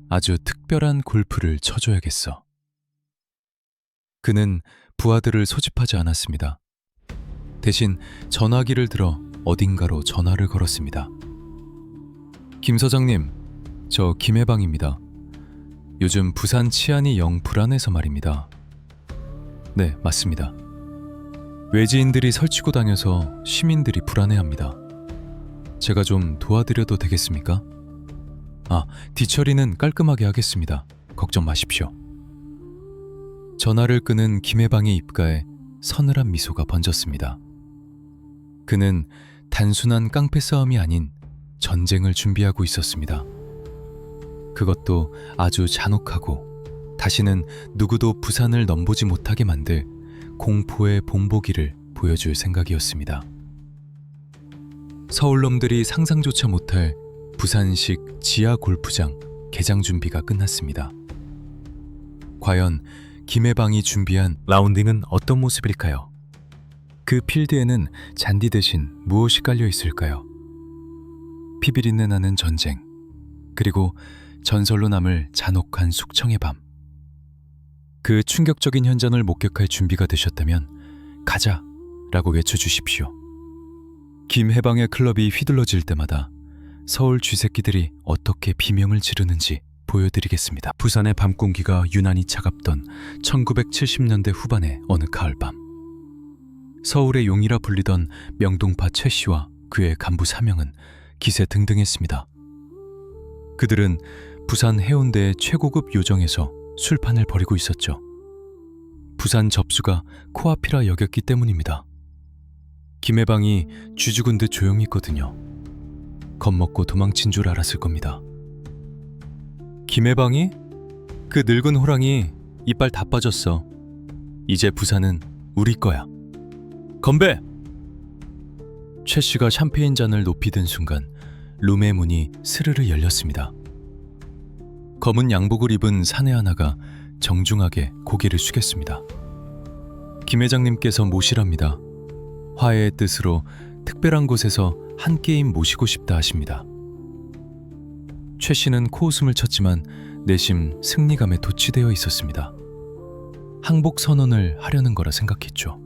아주 특별한 골프를 쳐줘야겠어. 그는 부하들을 소집하지 않았습니다. 대신 전화기를 들어 어딘가로 전화를 걸었습니다. 김 서장님, 저 김해방입니다. 요즘 부산 치안이 영 불안해서 말입니다. 네, 맞습니다. 외지인들이 설치고 다녀서 시민들이 불안해합니다. 제가 좀 도와드려도 되겠습니까? 뒤처리는 깔끔하게 하겠습니다. 걱정 마십시오. 전화를 끄는 김해방의 입가에 서늘한 미소가 번졌습니다. 그는 단순한 깡패 싸움이 아닌 전쟁을 준비하고 있었습니다. 그것도 아주 잔혹하고 다시는 누구도 부산을 넘보지 못하게 만들 공포의 본보기를 보여줄 생각이었습니다. 서울놈들이 상상조차 못할 부산식 지하 골프장 개장 준비가 끝났습니다. 과연 김해방이 준비한 라운딩은 어떤 모습일까요? 그 필드에는 잔디 대신 무엇이 깔려 있을까요? 피비린내 나는 전쟁, 그리고 전설로 남을 잔혹한 숙청의 밤. 그 충격적인 현장을 목격할 준비가 되셨다면 가자! 라고 외쳐주십시오. 김해방의 클럽이 휘둘러질 때마다 서울 쥐새끼들이 어떻게 비명을 지르는지 보여드리겠습니다. 부산의 밤 공기가 유난히 차갑던 1970년대 후반의 어느 가을밤, 서울의 용이라 불리던 명동파 최 씨와 그의 간부 3명은 기세등등했습니다. 그들은 부산 해운대의 최고급 요정에서 술판을 벌이고 있었죠. 부산 접수가 코앞이라 여겼기 때문입니다. 김해방이 쥐 죽은 듯 조용히 있거든요. 겁먹고 도망친 줄 알았을 겁니다. 김해방이? 그 늙은 호랑이 이빨 다 빠졌어. 이제 부산은 우리 거야. 건배! 최 씨가 샴페인 잔을 높이 든 순간 룸의 문이 스르르 열렸습니다. 검은 양복을 입은 사내 하나가 정중하게 고개를 숙였습니다. 김 회장님께서 모시랍니다. 화해의 뜻으로 특별한 곳에서 한 게임 모시고 싶다 하십니다. 최 씨는 코웃음을 쳤지만 내심 승리감에 도취되어 있었습니다. 항복 선언을 하려는 거라 생각했죠.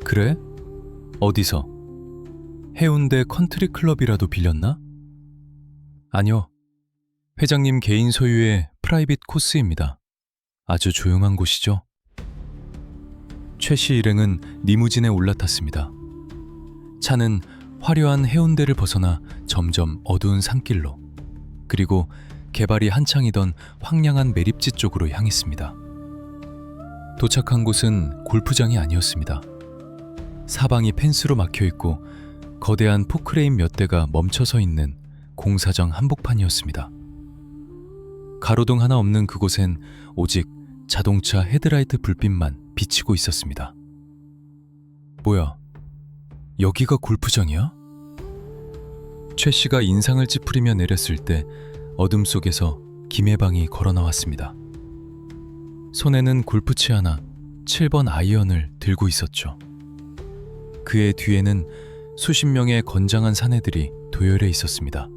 그래? 어디서? 해운대 컨트리 클럽이라도 빌렸나? 아니요. 회장님 개인 소유의 프라이빗 코스입니다. 아주 조용한 곳이죠. 최 씨 일행은 리무진에 올라탔습니다. 차는 화려한 해운대를 벗어나 점점 어두운 산길로, 그리고 개발이 한창이던 황량한 매립지 쪽으로 향했습니다. 도착한 곳은 골프장이 아니었습니다. 사방이 펜스로 막혀있고 거대한 포크레인 몇 대가 멈춰서 있는 공사장 한복판이었습니다. 가로등 하나 없는 그곳엔 오직 자동차 헤드라이트 불빛만 비치고 있었습니다. 뭐야, 여기가 골프장이야? 최 씨가 인상을 찌푸리며 내렸을 때 어둠 속에서 김해방이 걸어 나왔습니다. 손에는 골프채 하나, 7번 아이언을 들고 있었죠. 그의 뒤에는 수십 명의 건장한 사내들이 도열해 있었습니다.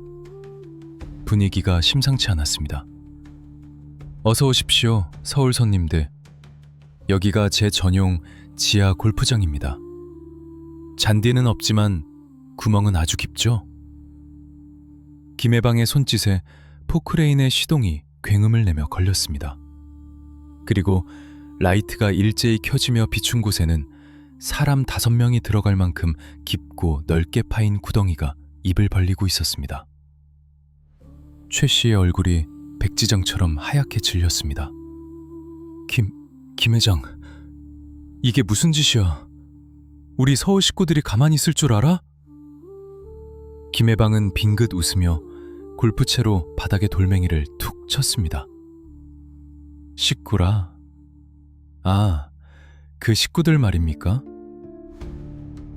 분위기가 심상치 않았습니다. 어서 오십시오, 서울 손님들. 여기가 제 전용 지하 골프장입니다. 잔디는 없지만 구멍은 아주 깊죠? 김해방의 손짓에 포크레인의 시동이 굉음을 내며 걸렸습니다. 그리고 라이트가 일제히 켜지며 비춘 곳에는 사람 5명이 들어갈 만큼 깊고 넓게 파인 구덩이가 입을 벌리고 있었습니다. 최 씨의 얼굴이 백지장처럼 하얗게 질렸습니다. 김 회장, 이게 무슨 짓이야? 우리 서울 식구들이 가만히 있을 줄 알아? 김해방은 빙긋 웃으며 골프채로 바닥에 돌멩이를 툭 쳤습니다. 식구라? 아, 그 식구들 말입니까?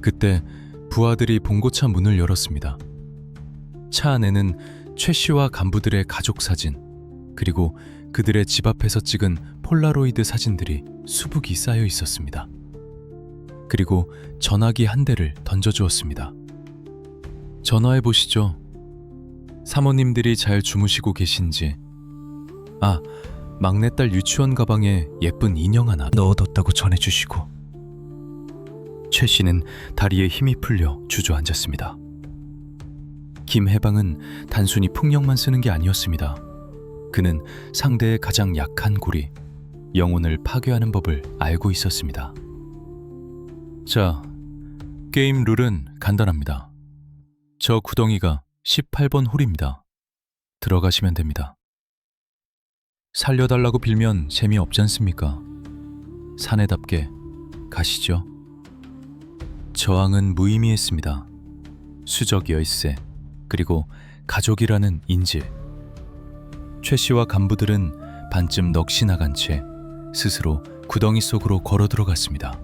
그때 부하들이 봉고차 문을 열었습니다. 차 안에는 최 씨와 간부들의 가족 사진, 그리고 그들의 집 앞에서 찍은 폴라로이드 사진들이 수북이 쌓여 있었습니다. 그리고 전화기 한 대를 던져주었습니다. 전화해 보시죠. 사모님들이 잘 주무시고 계신지. 아, 막내딸 유치원 가방에 예쁜 인형 하나 넣어뒀다고 전해주시고. 최 씨는 다리에 힘이 풀려 주저앉았습니다. 김해방은 단순히 폭력만 쓰는 게 아니었습니다. 그는 상대의 가장 약한 고리, 영혼을 파괴하는 법을 알고 있었습니다. 자, 게임 룰은 간단합니다. 저 구덩이가 18번 홀입니다. 들어가시면 됩니다. 살려달라고 빌면 재미없지 않습니까? 사내답게 가시죠. 저항은 무의미했습니다. 수적 열쇠, 그리고 가족이라는 인질. 최 씨와 간부들은 반쯤 넋이 나간 채 스스로 구덩이 속으로 걸어 들어갔습니다.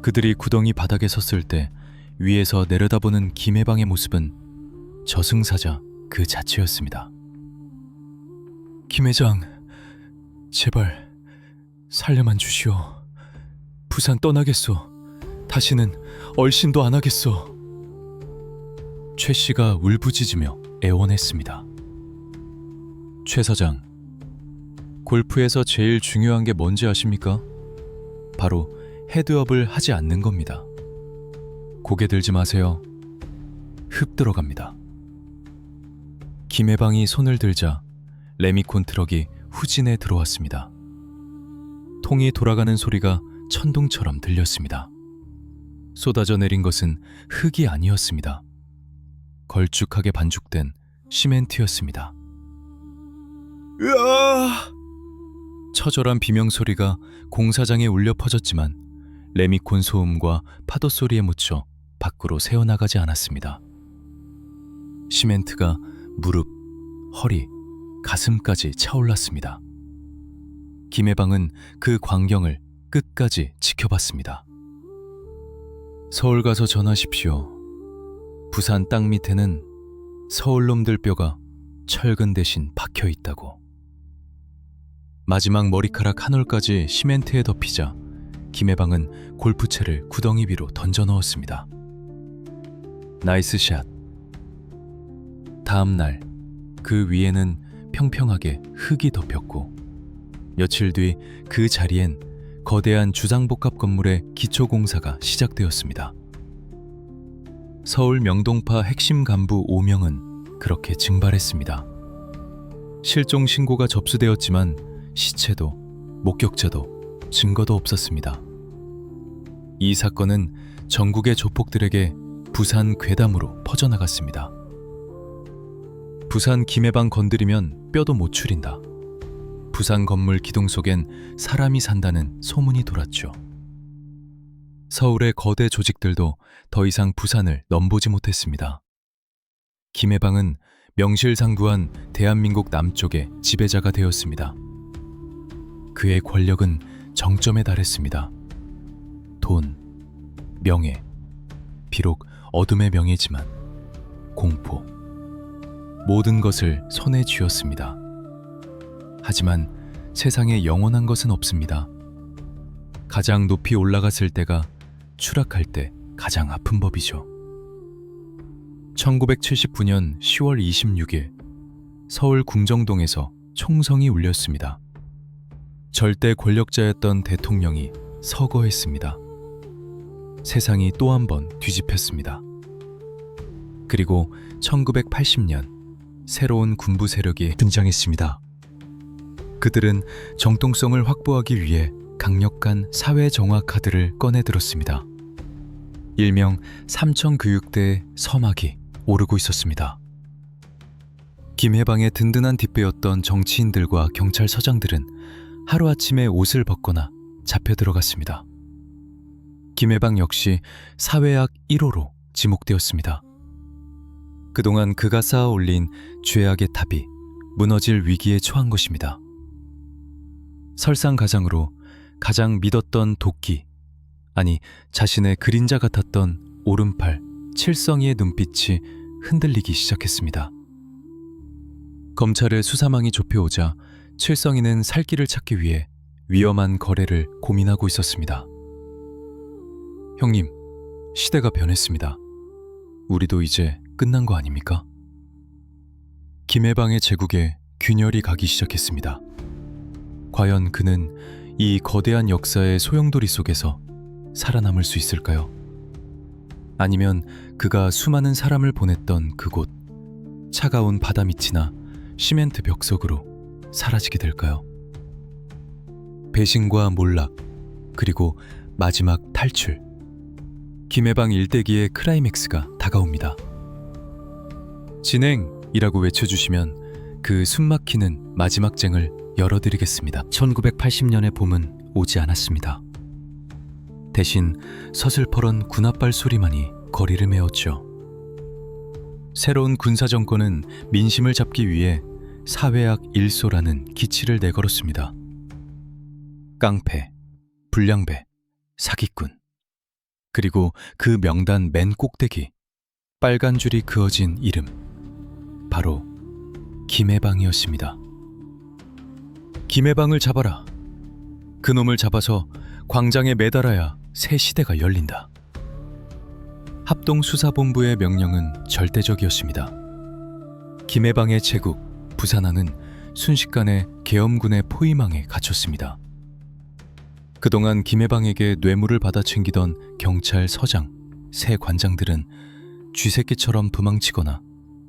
그들이 구덩이 바닥에 섰을 때 위에서 내려다보는 김해방의 모습은 저승사자 그 자체였습니다. 김 회장, 제발 살려만 주시오. 부산 떠나겠소. 다시는 얼씬도 안 하겠소. 최 씨가 울부짖으며 애원했습니다. 최 사장, 골프에서 제일 중요한 게 뭔지 아십니까? 바로 헤드업을 하지 않는 겁니다. 고개 들지 마세요. 흡 들어갑니다. 김해방이 손을 들자 레미콘 트럭이 후진해 들어왔습니다. 통이 돌아가는 소리가 천둥처럼 들렸습니다. 쏟아져 내린 것은 흙이 아니었습니다. 걸쭉하게 반죽된 시멘트였습니다. 으아! 처절한 비명소리가 공사장에 울려 퍼졌지만 레미콘 소음과 파도 소리에 묻혀 밖으로 새어나가지 않았습니다. 시멘트가 무릎, 허리, 가슴까지 차올랐습니다. 김해방은 그 광경을 끝까지 지켜봤습니다. 서울 가서 전하십시오. 부산 땅 밑에는 서울놈들 뼈가 철근 대신 박혀 있다고. 마지막 머리카락 한 올까지 시멘트에 덮이자 김해방은 골프채를 구덩이 위로 던져 넣었습니다. 나이스 샷. 다음 날 그 위에는 평평하게 흙이 덮였고 며칠 뒤 그 자리엔 거대한 주상복합 건물의 기초 공사가 시작되었습니다. 서울 명동파 핵심 간부 5명은 그렇게 증발했습니다. 실종 신고가 접수되었지만 시체도 목격자도 증거도 없었습니다. 이 사건은 전국의 조폭들에게 부산 괴담으로 퍼져나갔습니다. 부산 김해방 건드리면 뼈도 못 추린다. 부산 건물 기둥 속엔 사람이 산다는 소문이 돌았죠. 서울의 거대 조직들도 더 이상 부산을 넘보지 못했습니다. 김해방은 명실상부한 대한민국 남쪽의 지배자가 되었습니다. 그의 권력은 정점에 달했습니다. 돈, 명예, 비록 어둠의 명예지만 공포, 모든 것을 손에 쥐었습니다. 하지만 세상에 영원한 것은 없습니다. 가장 높이 올라갔을 때가 추락할 때 가장 아픈 법이죠. 1979년 10월 26일 서울 궁정동에서 총성이 울렸습니다. 절대 권력자였던 대통령이 서거했습니다. 세상이 또 한 번 뒤집혔습니다. 그리고 1980년 새로운 군부 세력이 등장했습니다. 그들은 정통성을 확보하기 위해 강력한 사회 정화 카드를 꺼내들었습니다. 일명 삼천교육대의 서막이 오르고 있었습니다. 김해방의 든든한 뒷배였던 정치인들과 경찰서장들은 하루아침에 옷을 벗거나 잡혀 들어갔습니다. 김해방 역시 사회악 1호로 지목되었습니다. 그동안 그가 쌓아 올린 죄악의 탑이 무너질 위기에 처한 것입니다. 설상가상으로 가장 믿었던 도끼, 아니 자신의 그림자 같았던 오른팔 칠성이의 눈빛이 흔들리기 시작했습니다. 검찰의 수사망이 좁혀오자 칠성이는 살 길을 찾기 위해 위험한 거래를 고민하고 있었습니다. 형님, 시대가 변했습니다. 우리도 이제 끝난 거 아닙니까? 김해방의 제국에 균열이 가기 시작했습니다. 과연 그는 이 거대한 역사의 소용돌이 속에서 살아남을 수 있을까요? 아니면 그가 수많은 사람을 보냈던 그곳, 차가운 바다 밑이나 시멘트 벽 속으로 사라지게 될까요? 배신과 몰락, 그리고 마지막 탈출. 김해방 일대기의 클라이맥스가 다가옵니다. 진행이라고 외쳐주시면 그 숨막히는 마지막 쟁을 열어드리겠습니다. 1980년의 봄은 오지 않았습니다. 대신 서슬퍼런 군합발 소리만이 거리를 메웠죠. 새로운 군사정권은 민심을 잡기 위해 사회악 일소라는 기치를 내걸었습니다. 깡패, 불량배, 사기꾼, 그리고 그 명단 맨 꼭대기, 빨간 줄이 그어진 이름, 바로 김해방이었습니다. 김해방을 잡아라. 그놈을 잡아서 광장에 매달아야 새 시대가 열린다. 합동수사본부의 명령은 절대적이었습니다. 김해방의 제국, 부산항은 순식간에 계엄군의 포위망에 갇혔습니다. 그동안 김해방에게 뇌물을 받아 챙기던 경찰 서장, 새 관장들은 쥐새끼처럼 도망치거나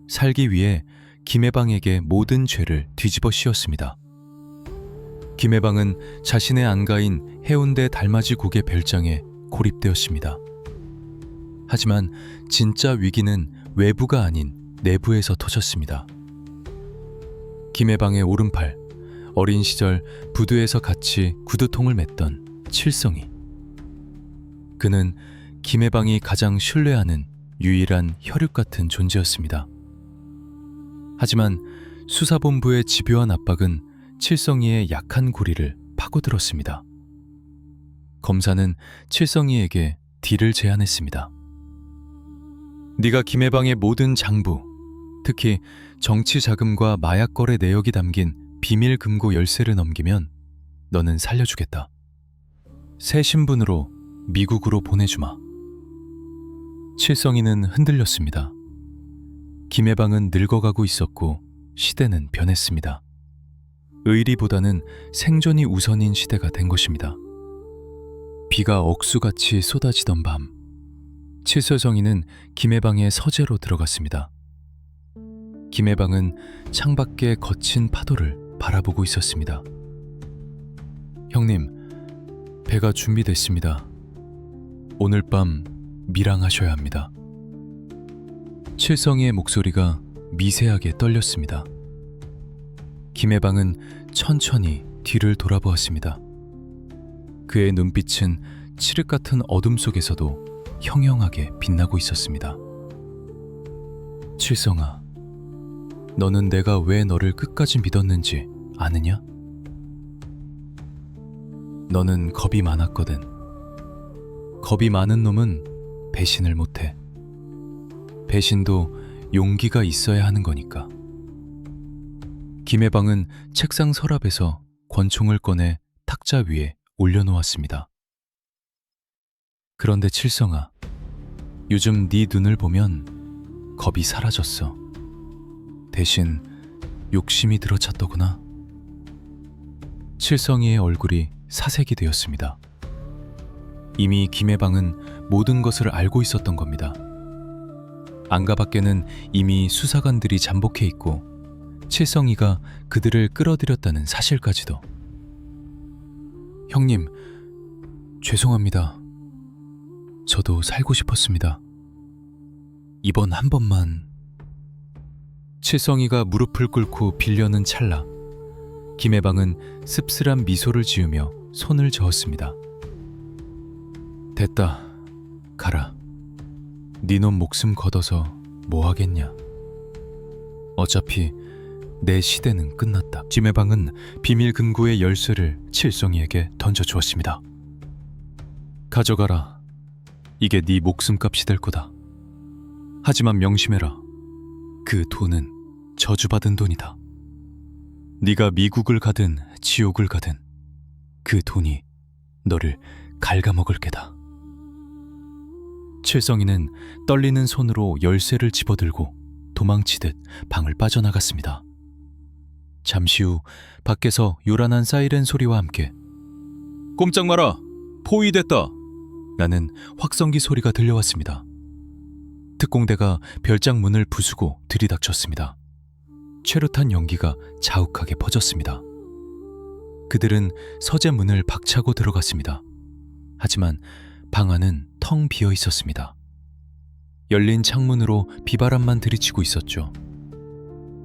살기 위해 김해방에게 모든 죄를 뒤집어 씌웠습니다. 김해방은 자신의 안가인 해운대 달맞이 국의 별장에 고립되었습니다. 하지만 진짜 위기는 외부가 아닌 내부에서 터졌습니다. 김해방의 오른팔, 어린 시절 부두에서 같이 구두통을 맸던 칠성이. 그는 김해방이 가장 신뢰하는 유일한 혈육 같은 존재였습니다. 하지만 수사본부의 집요한 압박은 칠성이의 약한 고리를 파고들었습니다. 검사는 칠성이에게 딜을 제안했습니다. 네가 김해방의 모든 장부, 특히 정치 자금과 마약 거래 내역이 담긴 비밀 금고 열쇠를 넘기면 너는 살려주겠다. 새 신분으로 미국으로 보내주마. 칠성이는 흔들렸습니다. 김해방은 늙어가고 있었고 시대는 변했습니다. 의리보다는 생존이 우선인 시대가 된 것입니다. 비가 억수같이 쏟아지던 밤, 칠서정이는 김해방의 서재로 들어갔습니다. 김해방은 창밖의 거친 파도를 바라보고 있었습니다. 형님, 배가 준비됐습니다. 오늘 밤 밀항하셔야 합니다. 칠성이의 목소리가 미세하게 떨렸습니다. 김해방은 천천히 뒤를 돌아보았습니다. 그의 눈빛은 칠흑 같은 어둠 속에서도 형형하게 빛나고 있었습니다. 칠성아, 너는 내가 왜 너를 끝까지 믿었는지 아느냐? 너는 겁이 많았거든. 겁이 많은 놈은 배신을 못해. 배신도 용기가 있어야 하는 거니까. 김해방은 책상 서랍에서 권총을 꺼내 탁자 위에 올려놓았습니다. 그런데 칠성아, 요즘 네 눈을 보면 겁이 사라졌어. 대신 욕심이 들어찼더구나. 칠성이의 얼굴이 사색이 되었습니다. 이미 김해방은 모든 것을 알고 있었던 겁니다. 안가 밖에는 이미 수사관들이 잠복해 있고 칠성이가 그들을 끌어들였다는 사실까지도. 형님, 죄송합니다. 저도 살고 싶었습니다. 이번 한 번만. 칠성이가 무릎을 꿇고 빌려는 찰나 김해방은 씁쓸한 미소를 지으며 손을 저었습니다. 됐다, 가라. 니놈 목숨 걷어서 뭐 하겠냐. 어차피 내 시대는 끝났다. 김해방은 비밀 금고의 열쇠를 칠성이에게 던져주었습니다. 가져가라. 이게 네 목숨값이 될 거다. 하지만 명심해라. 그 돈은 저주받은 돈이다. 네가 미국을 가든 지옥을 가든 그 돈이 너를 갉아먹을 게다. 칠성이는 떨리는 손으로 열쇠를 집어들고 도망치듯 방을 빠져나갔습니다. 잠시 후 밖에서 요란한 사이렌 소리와 함께 꼼짝 마라! 포위됐다! 라는 확성기 소리가 들려왔습니다. 특공대가 별장 문을 부수고 들이닥쳤습니다. 최루탄 연기가 자욱하게 퍼졌습니다. 그들은 서재 문을 박차고 들어갔습니다. 하지만 방 안은 텅 비어 있었습니다. 열린 창문으로 비바람만 들이치고 있었죠.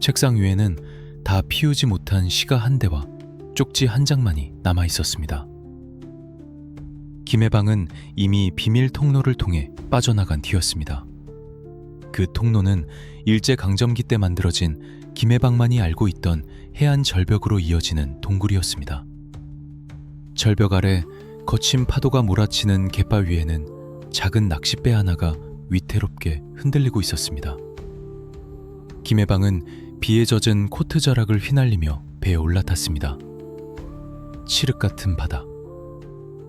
책상 위에는 다 피우지 못한 시가 한 대와 쪽지 한 장만이 남아 있었습니다. 김의 방은 이미 비밀 통로를 통해 빠져나간 뒤였습니다. 그 통로는 일제강점기 때 만들어진 김의 방만이 알고 있던 해안 절벽으로 이어지는 동굴이었습니다. 절벽 아래 거친 파도가 몰아치는 갯바 위에는 작은 낚싯배 하나가 위태롭게 흔들리고 있었습니다. 김의 방은 비에 젖은 코트 자락을 휘날리며 배에 올라탔습니다. 칠흑 같은 바다,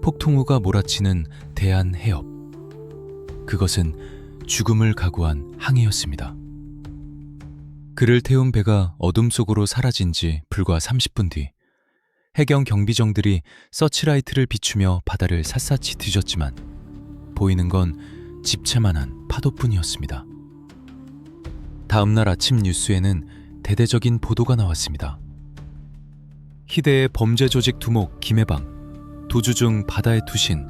폭풍우가 몰아치는 대한 해협. 그것은 죽음을 각오한 항해였습니다. 그를 태운 배가 어둠 속으로 사라진 지 불과 30분 뒤 해경 경비정들이 서치라이트를 비추며 바다를 샅샅이 뒤졌지만 보이는 건 집채만한 파도뿐이었습니다. 다음 날 아침 뉴스에는 대대적인 보도가 나왔습니다. 희대의 범죄 조직 두목 김해방, 도주 중 바다에 투신,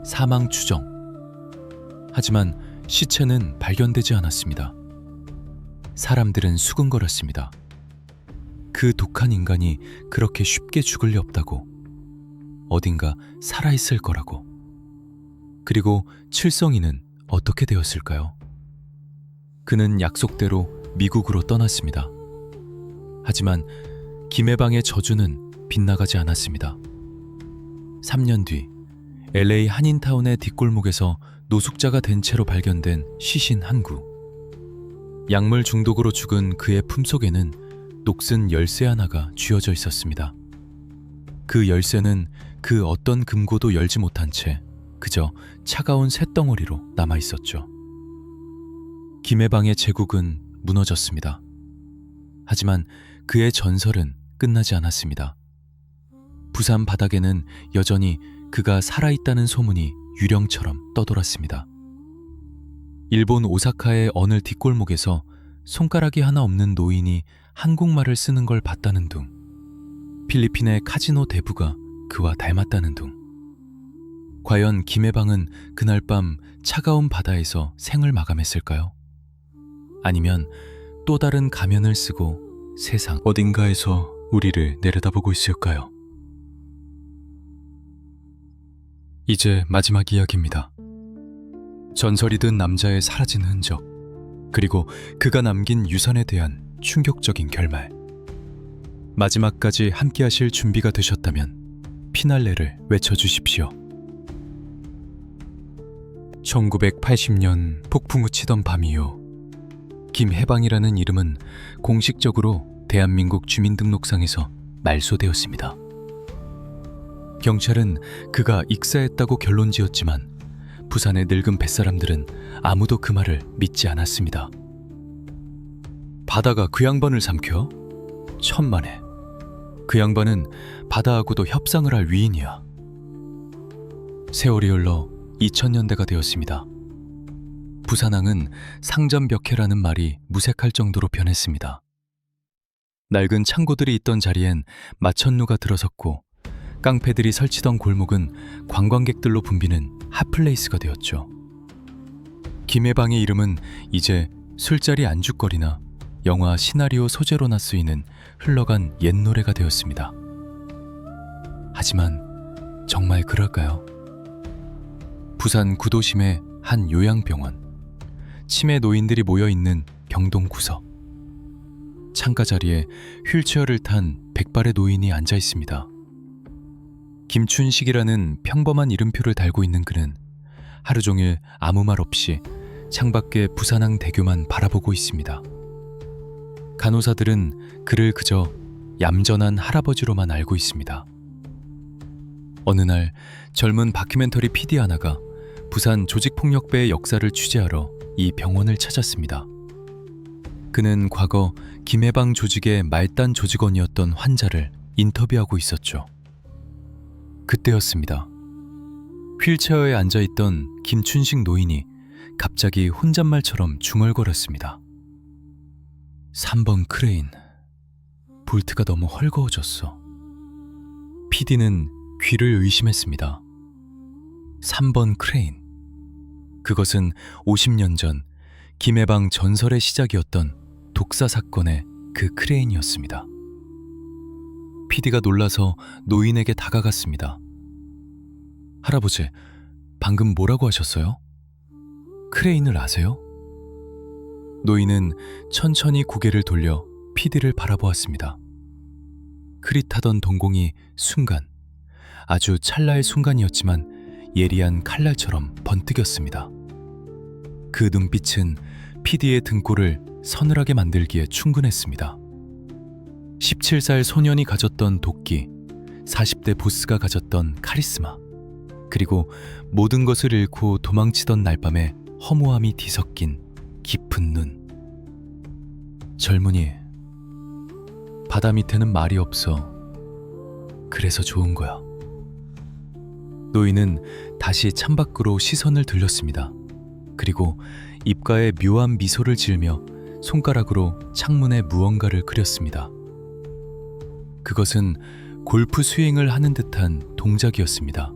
사망 추정. 하지만 시체는 발견되지 않았습니다. 사람들은 수근거렸습니다. 그 독한 인간이 그렇게 쉽게 죽을 리 없다고, 어딘가 살아있을 거라고. 그리고 칠성이는 어떻게 되었을까요? 그는 약속대로 미국으로 떠났습니다. 하지만 김해방의 저주는 빗나가지 않았습니다. 3년 뒤 LA 한인타운의 뒷골목에서 노숙자가 된 채로 발견된 시신 한 구. 약물 중독으로 죽은 그의 품속에는 녹슨 열쇠 하나가 쥐어져 있었습니다. 그 열쇠는 그 어떤 금고도 열지 못한 채 그저 차가운 쇳덩어리로 남아 있었죠. 김해방의 제국은 무너졌습니다. 하지만 그의 전설은 끝나지 않았습니다. 부산 바닥에는 여전히 그가 살아있다는 소문이 유령처럼 떠돌았습니다. 일본 오사카의 어느 뒷골목에서 손가락이 하나 없는 노인이 한국말을 쓰는 걸 봤다는 둥, 필리핀의 카지노 대부가 그와 닮았다는 둥. 과연 김해방은 그날 밤 차가운 바다에서 생을 마감했을까요? 아니면 또 다른 가면을 쓰고 세상 어딘가에서 우리를 내려다보고 있을까요? 이제 마지막 이야기입니다. 전설이 든 남자의 사라진 흔적, 그리고 그가 남긴 유산에 대한 충격적인 결말. 마지막까지 함께하실 준비가 되셨다면 피날레를 외쳐주십시오. 1980년 폭풍우 치던 밤이요. 김해방이라는 이름은 공식적으로 대한민국 주민등록상에서 말소되었습니다. 경찰은 그가 익사했다고 결론지었지만 부산의 늙은 뱃사람들은 아무도 그 말을 믿지 않았습니다. 바다가 그 양반을 삼켜? 천만에. 그 양반은 바다하고도 협상을 할 위인이야. 세월이 흘러 2000년대가 되었습니다. 부산항은 상점벽해라는 말이 무색할 정도로 변했습니다. 낡은 창고들이 있던 자리엔 마천루가 들어섰고 깡패들이 설치던 골목은 관광객들로 붐비는 핫플레이스가 되었죠. 김해방의 이름은 이제 술자리 안주거리나 영화 시나리오 소재로나 쓰이는 흘러간 옛 노래가 되었습니다. 하지만 정말 그럴까요? 부산 구도심의 한 요양병원, 치매 노인들이 모여있는 병동 구석. 창가 자리에 휠체어를 탄 백발의 노인이 앉아 있습니다. 김춘식이라는 평범한 이름표를 달고 있는 그는 하루 종일 아무 말 없이 창밖에 부산항 대교만 바라보고 있습니다. 간호사들은 그를 그저 얌전한 할아버지로만 알고 있습니다. 어느 날 젊은 다큐멘터리 PD 하나가 부산 조직폭력배의 역사를 취재하러 이 병원을 찾았습니다. 그는 과거 김해방 조직의 말단 조직원이었던 환자를 인터뷰하고 있었죠. 그때였습니다. 휠체어에 앉아있던 김춘식 노인이 갑자기 혼잣말처럼 중얼거렸습니다. 3번 크레인, 볼트가 너무 헐거워졌어. PD는 귀를 의심했습니다. 3번 크레인. 그것은 50년 전 김해방 전설의 시작이었던 독사 사건의 그 크레인이었습니다. PD가 놀라서 노인에게 다가갔습니다. 할아버지, 방금 뭐라고 하셨어요? 크레인을 아세요? 노인은 천천히 고개를 돌려 PD를 바라보았습니다. 흐릿하던 동공이 순간, 아주 찰나의 순간이었지만 예리한 칼날처럼 번뜩였습니다. 그 눈빛은 PD의 등골을 서늘하게 만들기에 충분했습니다. 17살 소년이 가졌던 도끼, 40대 보스가 가졌던 카리스마, 그리고 모든 것을 잃고 도망치던 날밤에 허무함이 뒤섞인 깊은 눈. 젊은이, 바다 밑에는 말이 없어. 그래서 좋은 거야. 노인은 다시 창밖으로 시선을 들렸습니다. 그리고 입가에 묘한 미소를 지으며 손가락으로 창문에 무언가를 그렸습니다. 그것은 골프 스윙을 하는 듯한 동작이었습니다.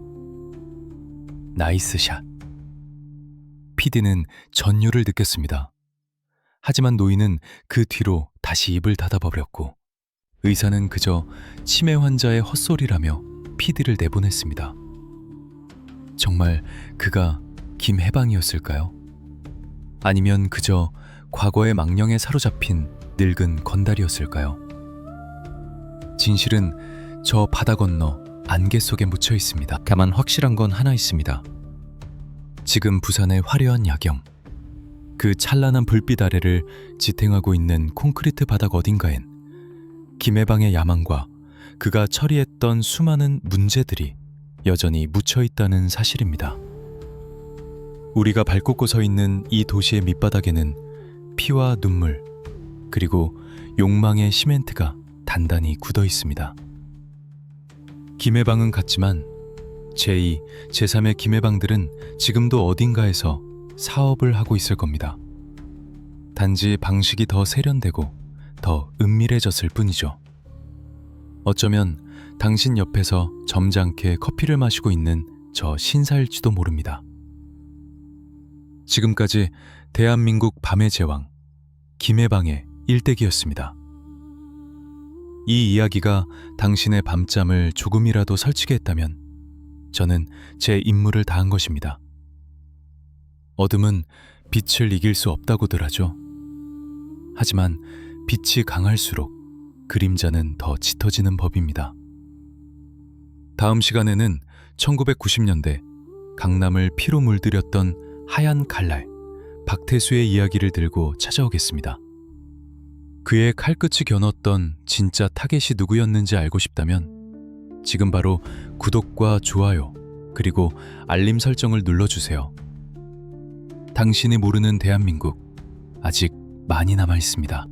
나이스 샷. PD는 전율을 느꼈습니다. 하지만 노인은 그 뒤로 다시 입을 닫아버렸고 의사는 그저 치매 환자의 헛소리라며 PD를 내보냈습니다. 정말 그가 김해방이었을까요? 아니면 그저 과거의 망령에 사로잡힌 늙은 건달이었을까요? 진실은 저 바다 건너 안개 속에 묻혀 있습니다. 다만 확실한 건 하나 있습니다. 지금 부산의 화려한 야경, 그 찬란한 불빛 아래를 지탱하고 있는 콘크리트 바닥 어딘가엔 김해방의 야망과 그가 처리했던 수많은 문제들이 여전히 묻혀 있다는 사실입니다. 우리가 발 꽂고 서 있는 이 도시의 밑바닥에는 피와 눈물, 그리고 욕망의 시멘트가 단단히 굳어 있습니다. 김해방은 갔지만 제2, 제3의 김해방들은 지금도 어딘가에서 사업을 하고 있을 겁니다. 단지 방식이 더 세련되고 더 은밀해졌을 뿐이죠. 어쩌면 당신 옆에서 점잖게 커피를 마시고 있는 저 신사일지도 모릅니다. 지금까지 대한민국 밤의 제왕 김해방의 일대기였습니다. 이 이야기가 당신의 밤잠을 조금이라도 설치게 했다면 저는 제 임무를 다한 것입니다. 어둠은 빛을 이길 수 없다고들 하죠. 하지만 빛이 강할수록 그림자는 더 짙어지는 법입니다. 다음 시간에는 1990년대 강남을 피로 물들였던 하얀 칼날 박태수의 이야기를 들고 찾아오겠습니다. 그의 칼끝이 겨눴던 진짜 타겟이 누구였는지 알고 싶다면 지금 바로 구독과 좋아요 그리고 알림 설정을 눌러주세요. 당신이 모르는 대한민국 아직 많이 남아 있습니다.